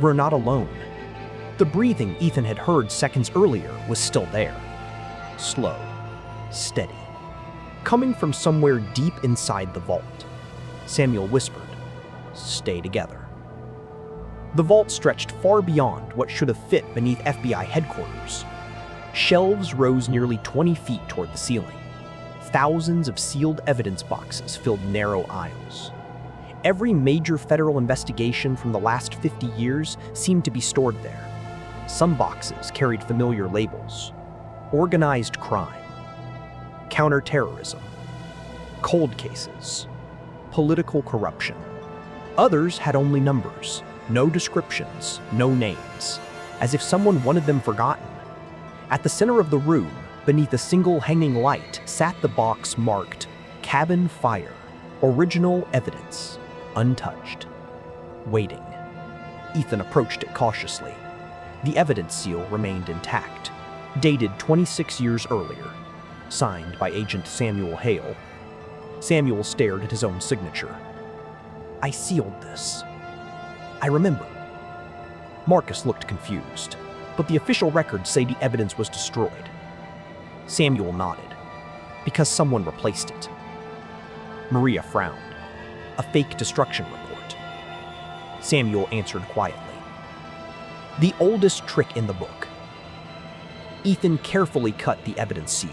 We're not alone. The breathing Ethan had heard seconds earlier was still there. Slow, steady, coming from somewhere deep inside the vault. Samuel whispered, "Stay together." The vault stretched far beyond what should have fit beneath FBI headquarters. Shelves rose nearly 20 feet toward the ceiling. Thousands of sealed evidence boxes filled narrow aisles. Every major federal investigation from the last 50 years seemed to be stored there. Some boxes carried familiar labels: organized crime, counterterrorism, cold cases, political corruption. Others had only numbers, no descriptions, no names, as if someone wanted them forgotten. At the center of the room, beneath a single hanging light, sat the box marked Cabin Fire, Original Evidence, Untouched. Waiting. Ethan approached it cautiously. The evidence seal remained intact, dated 26 years earlier, signed by Agent Samuel Hale. Samuel stared at his own signature. "I sealed this. I remember." Marcus looked confused, but the official records say the evidence was destroyed. Samuel nodded. "Because someone replaced it." Maria frowned. "A fake destruction report." Samuel answered quietly. "The oldest trick in the book." Ethan carefully cut the evidence seal.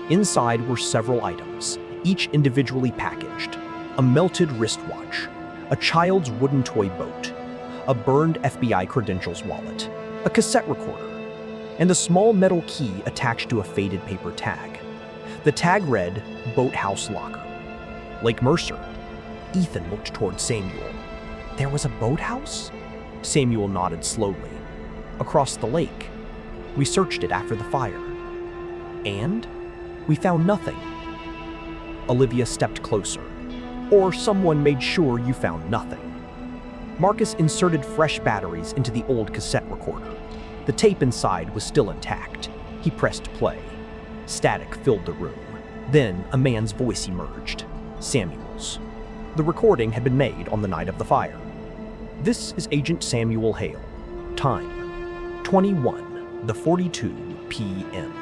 Inside were several items, each individually packaged: a melted wristwatch, a child's wooden toy boat, a burned FBI credentials wallet, a cassette recorder, and a small metal key attached to a faded paper tag. The tag read, "Boathouse Locker." Lake Mercer. Ethan looked toward Samuel. "There was a boathouse?" Samuel nodded slowly. "Across the lake. We searched it after the fire. And we found nothing." Olivia stepped closer. "Or someone made sure you found nothing." Marcus inserted fresh batteries into the old cassette recorder. The tape inside was still intact. He pressed play. Static filled the room. Then a man's voice emerged. Samuel's. The recording had been made on the night of the fire. "This is Agent Samuel Hale. Time: 21:42 p.m.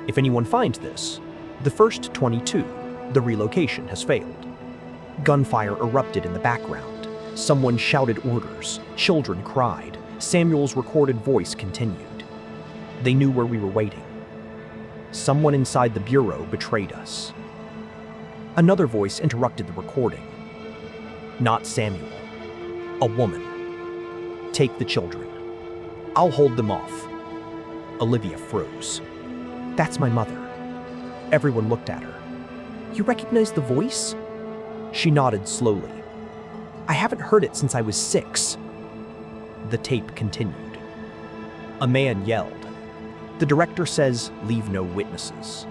If anyone finds this, the first 22, the relocation has failed." Gunfire erupted in the background. Someone shouted orders. Children cried. Samuel's recorded voice continued. "They knew where we were waiting. Someone inside the bureau betrayed us." Another voice interrupted the recording. "Not Samuel. A woman. Take the children. I'll hold them off." Olivia froze. "That's my mother." Everyone looked at her. "You recognize the voice?" She nodded slowly. "I haven't heard it since I was 6. The tape continued. A man yelled. "The director says, 'Leave no witnesses.'"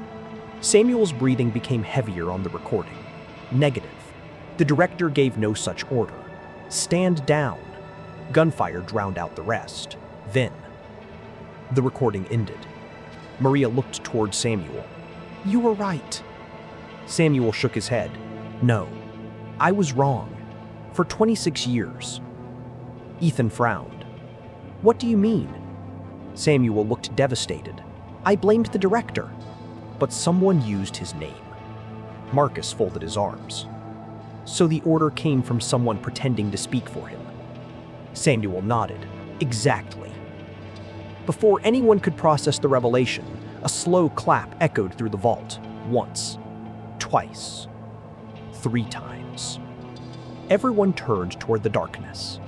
Samuel's breathing became heavier on the recording. Negative. The director gave no such order. "Stand down." Gunfire drowned out the rest. Then, the recording ended. Maria looked toward Samuel. "You were right." Samuel shook his head. "No, I was wrong. For 26 years. Ethan frowned. "What do you mean?" Samuel looked devastated. "I blamed the director, but someone used his name." Marcus folded his arms. "So the order came from someone pretending to speak for him." Samuel nodded. "Exactly." Before anyone could process the revelation, a slow clap echoed through the vault. Once, twice, 3 times. Everyone turned toward the darkness.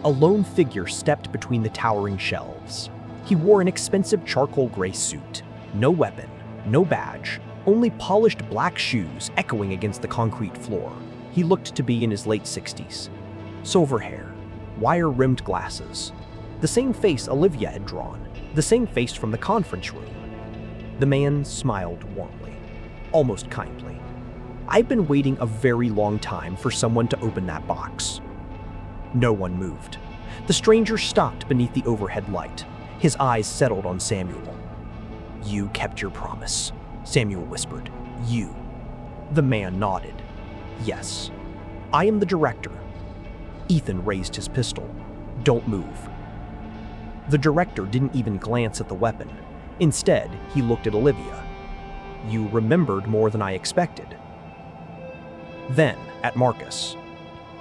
A lone figure stepped between the towering shelves. He wore an expensive charcoal gray suit. No weapon, no badge, only polished black shoes echoing against the concrete floor. He looked to be in his late 60s. Silver hair, wire-rimmed glasses. The same face Olivia had drawn, the same face from the conference room. The man smiled warmly, almost kindly. I've been waiting a very long time for someone to open that box." No one moved. The stranger stopped beneath the overhead light. His eyes settled on Samuel. "You kept your promise," Samuel whispered. "You." The man nodded. "Yes, I am the director." Ethan raised his pistol. "Don't move." The director didn't even glance at the weapon. Instead, he looked at Olivia. "You remembered more than I expected." Then, at Marcus.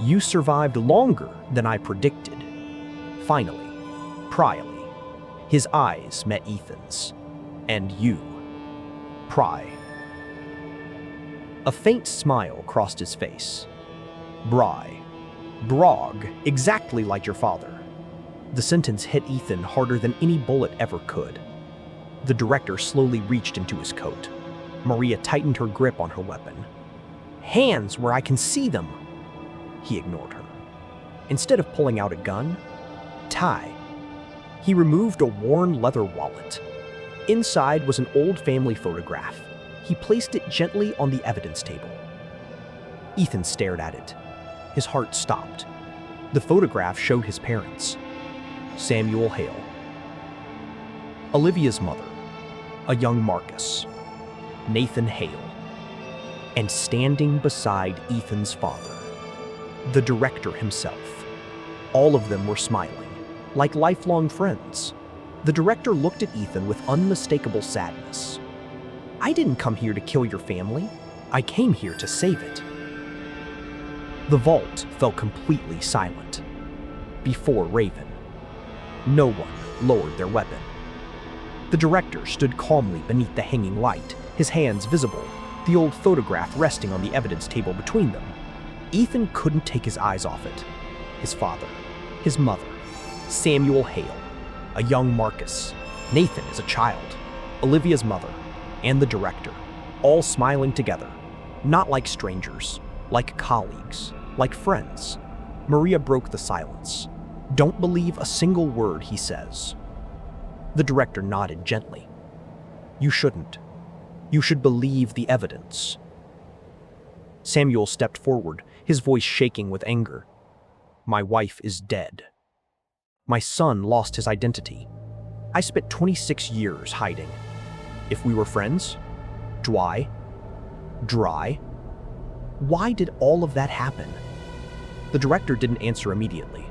"You survived longer than I predicted." Finally, pryly, his eyes met Ethan's. "And you, pry." A faint smile crossed his face. "Bry. Brog, exactly like your father." The sentence hit Ethan harder than any bullet ever could. The director slowly reached into his coat. Maria tightened her grip on her weapon. "Hands where I can see them." He ignored her. Instead of pulling out a gun, tie. He removed a worn leather wallet. Inside was an old family photograph. He placed it gently on the evidence table. Ethan stared at it. His heart stopped. The photograph showed his parents. Samuel Hale, Olivia's mother, a young Marcus, Nathan Hale, and standing beside Ethan's father, the director himself. All of them were smiling, like lifelong friends. The director looked at Ethan with unmistakable sadness. "I didn't come here to kill your family. I came here to save it." The vault fell completely silent. Before Raven, no one lowered their weapon. The director stood calmly beneath the hanging light, his hands visible, the old photograph resting on the evidence table between them. Ethan couldn't take his eyes off it. His father, his mother, Samuel Hale, a young Marcus, Nathan as a child, Olivia's mother, and the director, all smiling together, not like strangers, like colleagues, like friends. Maria broke the silence. "Don't believe a single word he says." The director nodded gently. "You shouldn't. You should believe the evidence." Samuel stepped forward, his voice shaking with anger. "My wife is dead. My son lost his identity. I spent 26 years hiding. If we were friends, dry. Why did all of that happen?" The director didn't answer immediately.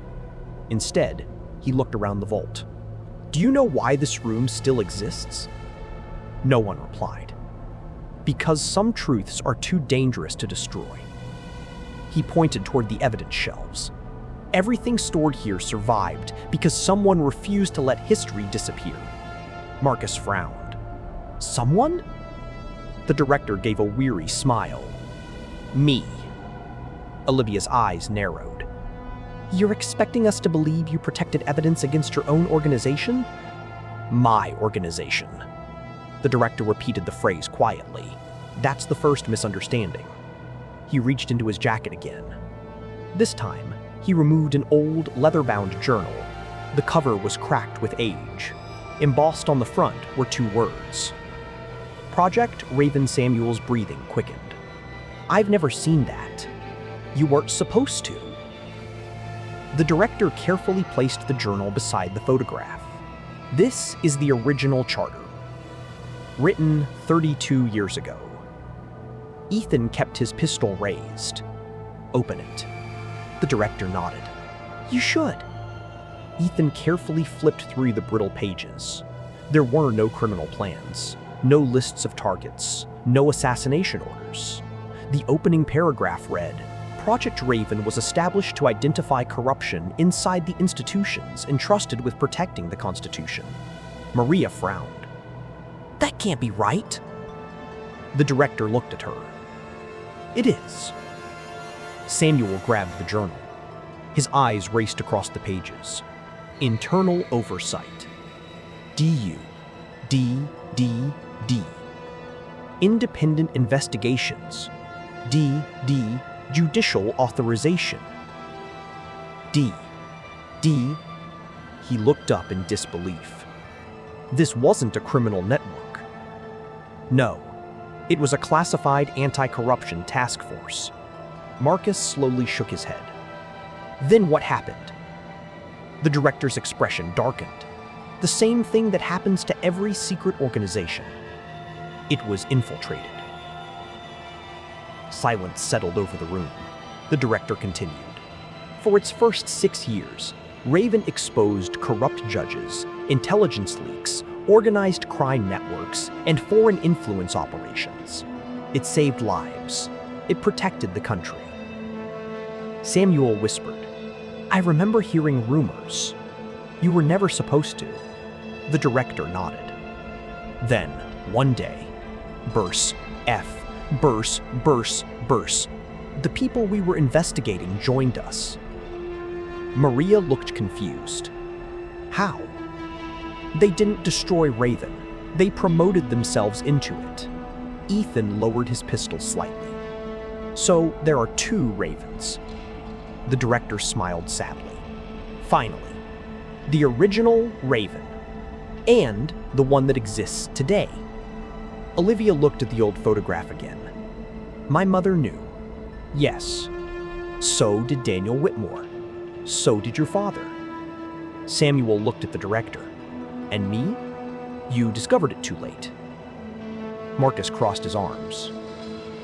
Instead, he looked around the vault. "Do you know why this room still exists?" No one replied. "Because some truths are too dangerous to destroy." He pointed toward the evidence shelves. "Everything stored here survived because someone refused to let history disappear." Marcus frowned. "Someone?" The director gave a weary smile. "Me." Olivia's eyes narrowed. "You're expecting us to believe you protected evidence against your own organization?" "My organization." The director repeated the phrase quietly. "That's the first misunderstanding." He reached into his jacket again. This time, he removed an old, leather-bound journal. The cover was cracked with age. Embossed on the front were 2 words. Project Raven. Samuel's breathing quickened. "I've never seen that. You weren't supposed to." The director carefully placed the journal beside the photograph. "This is the original charter, written 32 years ago." Ethan kept his pistol raised. "Open it." The director nodded. "You should." Ethan carefully flipped through the brittle pages. There were no criminal plans, no lists of targets, no assassination orders. The opening paragraph read, "Project Raven was established to identify corruption inside the institutions entrusted with protecting the Constitution." Maria frowned. "That can't be right." The director looked at her. "It is." Samuel grabbed the journal. His eyes raced across the pages. "Internal oversight. D. Independent investigations. D. Judicial authorization. D. He looked up in disbelief. This wasn't a criminal network. No, It was a classified anti-corruption task force. Marcus slowly shook his head. Then what happened? The director's expression darkened. The same thing that happens to every secret organization. It was infiltrated. Silence settled over the room. The director continued. For its first 6 years, Raven exposed corrupt judges, intelligence leaks, organized crime networks, and foreign influence operations. It saved lives. It protected the country. Samuel whispered, "I remember hearing rumors. You were never supposed to." The director nodded. Then, one day, burst, burst. The people we were investigating joined us. Maria looked confused. How? They didn't destroy Raven. They promoted themselves into it. Ethan lowered his pistol slightly. So there are 2 Ravens. The director smiled sadly. Finally, the original Raven, and the one that exists today. Olivia looked at the old photograph again. My mother knew. Yes. So did Daniel Whitmore. So did your father. Samuel looked at the director. And me? You discovered it too late. Marcus crossed his arms.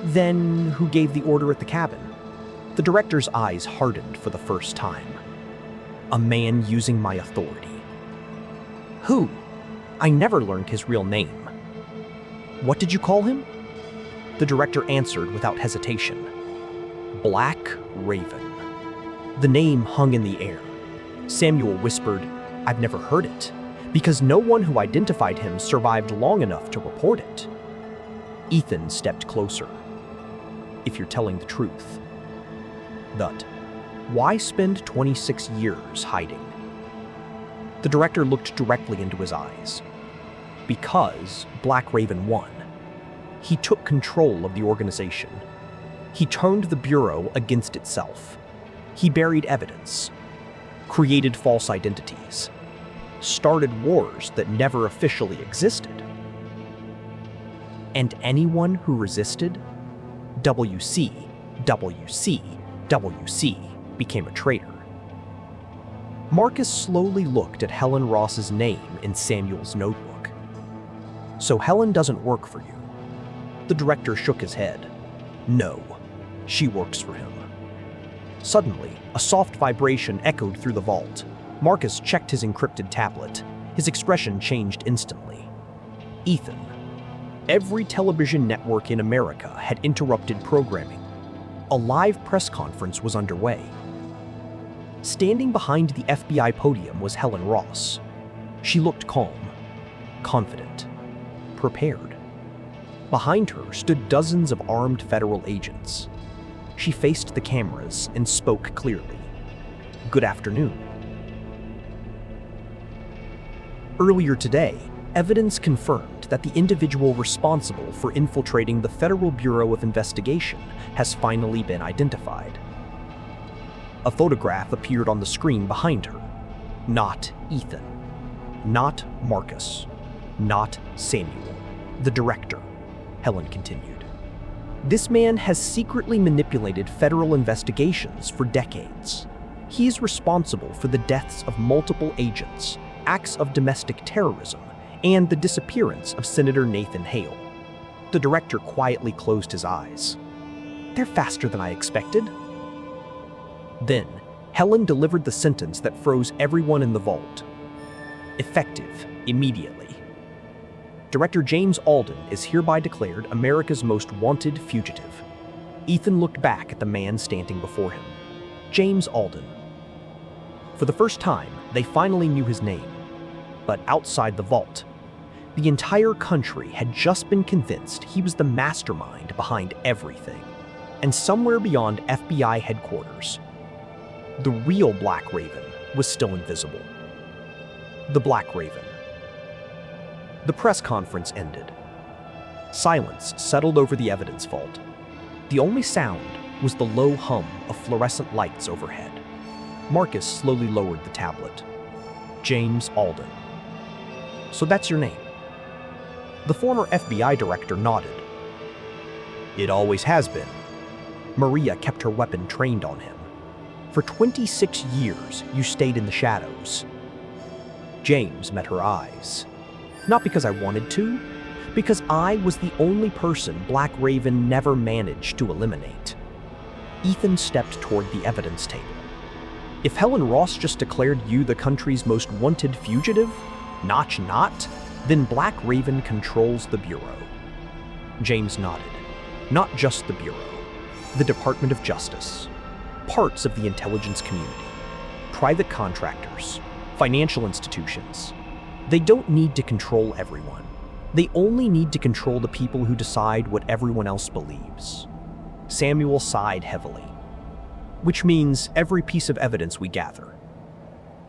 Then who gave the order at the cabin? The director's eyes hardened for the first time. A man using my authority. Who? I never learned his real name. What did you call him? The director answered without hesitation. Black Raven. The name hung in the air. Samuel whispered, I've never heard it, because no one who identified him survived long enough to report it. Ethan stepped closer. If you're telling the truth. But why spend 26 years hiding? The director looked directly into his eyes. Because Black Raven won. He took control of the organization. He turned the Bureau against itself. He buried evidence, created false identities, started wars that never officially existed. And anyone who resisted, WC became a traitor. Marcus slowly looked at Helen Ross's name in Samuel's notebook. So Helen doesn't work for you? The director shook his head. No, she works for him. Suddenly, a soft vibration echoed through the vault. Marcus checked his encrypted tablet. His expression changed instantly. Ethan. Every television network in America had interrupted programming. A live press conference was underway. Standing behind the FBI podium was Helen Ross. She looked calm, confident, prepared. Behind her stood dozens of armed federal agents. She faced the cameras and spoke clearly. Good afternoon. Earlier today, evidence confirmed that the individual responsible for infiltrating the Federal Bureau of Investigation has finally been identified. A photograph appeared on the screen behind her. Not Ethan. Not Marcus. Not Samuel. The director. Helen continued. This man has secretly manipulated federal investigations for decades. He is responsible for the deaths of multiple agents, acts of domestic terrorism, and the disappearance of Senator Nathan Hale. The director quietly closed his eyes. They're faster than I expected. Then, Helen delivered the sentence that froze everyone in the vault. Effective immediately. Director James Alden is hereby declared America's most wanted fugitive. Ethan looked back at the man standing before him. James Alden. For the first time, they finally knew his name. But outside the vault, the entire country had just been convinced he was the mastermind behind everything. And somewhere beyond FBI headquarters, the real Black Raven was still invisible. The Black Raven. The press conference ended. Silence settled over the evidence vault. The only sound was the low hum of fluorescent lights overhead. Marcus slowly lowered the tablet. James Alden. So that's your name. The former FBI director nodded. It always has been. Maria kept her weapon trained on him. For 26 years, you stayed in the shadows. James met her eyes. Not because I wanted to, because I was the only person Black Raven never managed to eliminate. Ethan stepped toward the evidence table. If Helen Ross just declared you the country's most wanted fugitive, notch not, then Black Raven controls the Bureau. James nodded. Not just the Bureau. The Department of Justice. Parts of the intelligence community. Private contractors. Financial institutions. They don't need to control everyone. They only need to control the people who decide what everyone else believes. Samuel sighed heavily. Which means every piece of evidence we gather.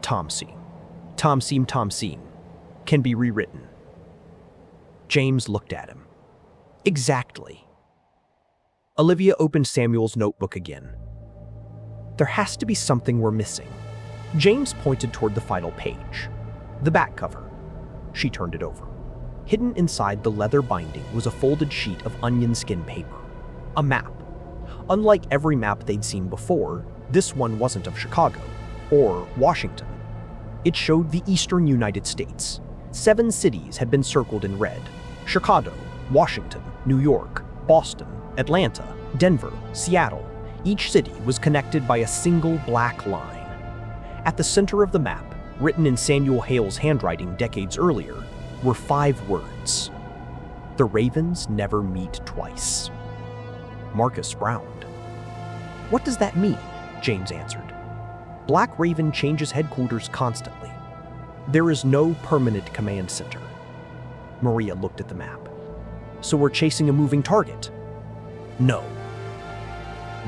Tomseem, can be rewritten. James looked at him. Exactly. Olivia opened Samuel's notebook again. There has to be something we're missing. James pointed toward the final page. The back cover. She turned it over. Hidden inside the leather binding was a folded sheet of onion skin paper. A map. Unlike every map they'd seen before, this one wasn't of Chicago or Washington. It showed the eastern United States. 7 cities had been circled in red. Chicago, Washington, New York, Boston, Atlanta, Denver, Seattle. Each city was connected by a single black line. At the center of the map, written in Samuel Hale's handwriting decades earlier, were 5 words. The Ravens never meet twice. Marcus frowned. What does that mean? James answered. Black Raven changes headquarters constantly. There is no permanent command center. Maria looked at the map. So we're chasing a moving target? No.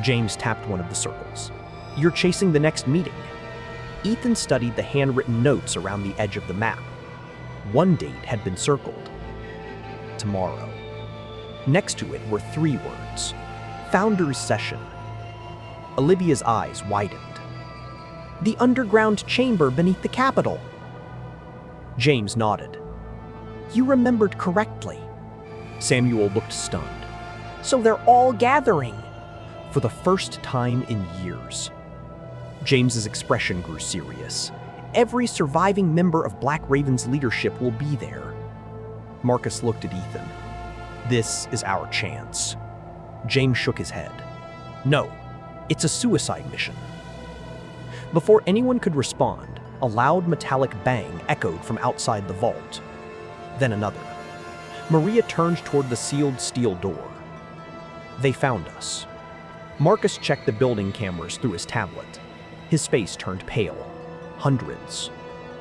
James tapped one of the circles. You're chasing the next meeting. Ethan studied the handwritten notes around the edge of the map. One date had been circled. Tomorrow. Next to it were 3 words. Founders Session. Olivia's eyes widened. The underground chamber beneath the Capitol. James nodded. You remembered correctly. Samuel looked stunned. So they're all gathering. For the first time in years. James's expression grew serious. Every surviving member of Black Raven's leadership will be there. Marcus looked at Ethan. This is our chance. James shook his head. No, it's a suicide mission. Before anyone could respond, a loud metallic bang echoed from outside the vault. Then another. Maria turned toward the sealed steel door. They found us. Marcus checked the building cameras through his tablet. His face turned pale. Hundreds.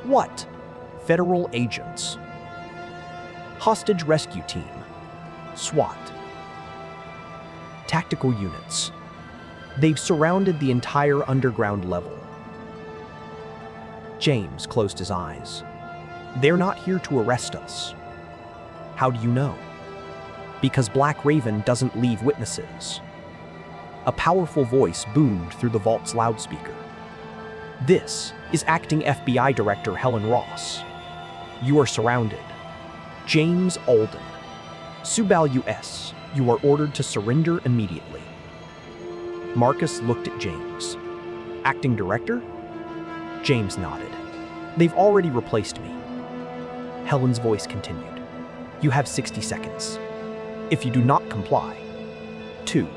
What? Federal agents. Hostage rescue team. SWAT. Tactical units. They've surrounded the entire underground level. James closed his eyes. They're not here to arrest us. How do you know? Because Black Raven doesn't leave witnesses. A powerful voice boomed through the vault's loudspeaker. This is Acting FBI Director Helen Ross. You are surrounded. James Alden. Subaru S. You are ordered to surrender immediately. Marcus looked at James. Acting Director? James nodded. They've already replaced me. Helen's voice continued. You have 60 seconds. If you do not comply, 2.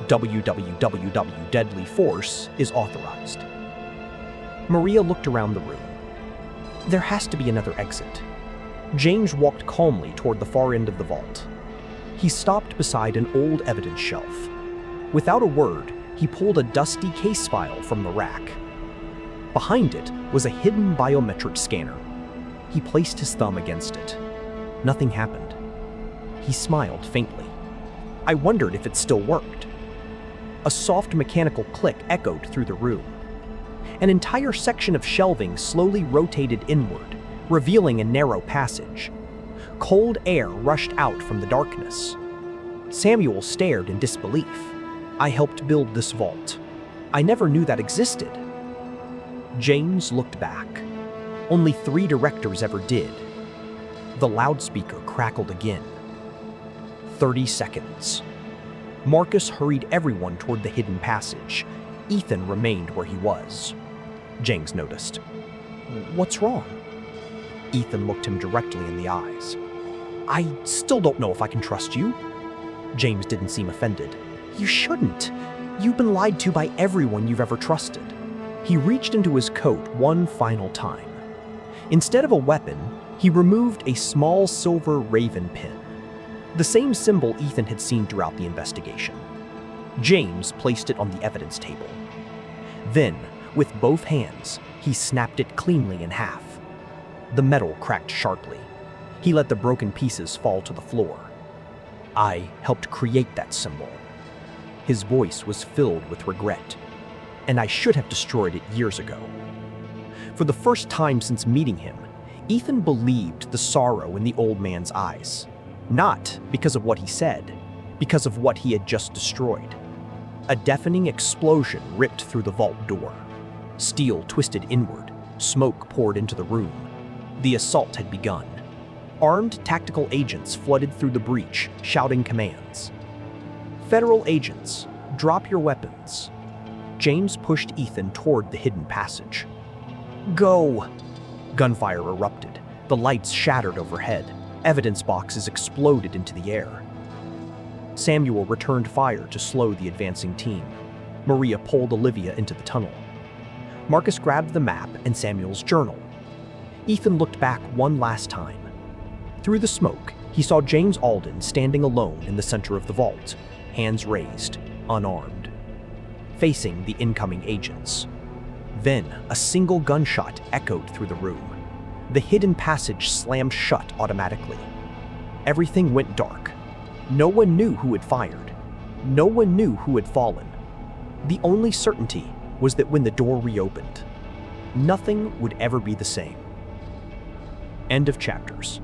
www. Deadly Force is authorized. Maria looked around the room. There has to be another exit. James walked calmly toward the far end of the vault. He stopped beside an old evidence shelf. Without a word, he pulled a dusty case file from the rack. Behind it was a hidden biometric scanner. He placed his thumb against it. Nothing happened. He smiled faintly. I wondered if it still worked. A soft mechanical click echoed through the room. An entire section of shelving slowly rotated inward, revealing a narrow passage. Cold air rushed out from the darkness. Samuel stared in disbelief. I helped build this vault. I never knew that existed. James looked back. Only 3 directors ever did. The loudspeaker crackled again. 30 seconds. Marcus hurried everyone toward the hidden passage. Ethan remained where he was. James noticed. "What's wrong?" Ethan looked him directly in the eyes. "I still don't know if I can trust you." James didn't seem offended. "You shouldn't. You've been lied to by everyone you've ever trusted." He reached into his coat one final time. Instead of a weapon, he removed a small silver raven pin, the same symbol Ethan had seen throughout the investigation. James placed it on the evidence table. Then, with both hands, he snapped it cleanly in half. The metal cracked sharply. He let the broken pieces fall to the floor. "I helped create that symbol." His voice was filled with regret. "And I should have destroyed it years ago." For the first time since meeting him, Ethan believed the sorrow in the old man's eyes. Not because of what he said, because of what he had just destroyed. A deafening explosion ripped through the vault door. Steel twisted inward, smoke poured into the room. The assault had begun. Armed tactical agents flooded through the breach, shouting commands. "Federal agents, drop your weapons." James pushed Ethan toward the hidden passage. "Go!" Gunfire erupted. The lights shattered overhead. Evidence boxes exploded into the air. Samuel returned fire to slow the advancing team. Maria pulled Olivia into the tunnel. Marcus grabbed the map and Samuel's journal. Ethan looked back one last time. Through the smoke, he saw James Alden standing alone in the center of the vault, hands raised, unarmed, facing the incoming agents. Then, a single gunshot echoed through the room. The hidden passage slammed shut automatically. Everything went dark. No one knew who had fired. No one knew who had fallen. The only certainty was that when the door reopened, nothing would ever be the same. End of chapters.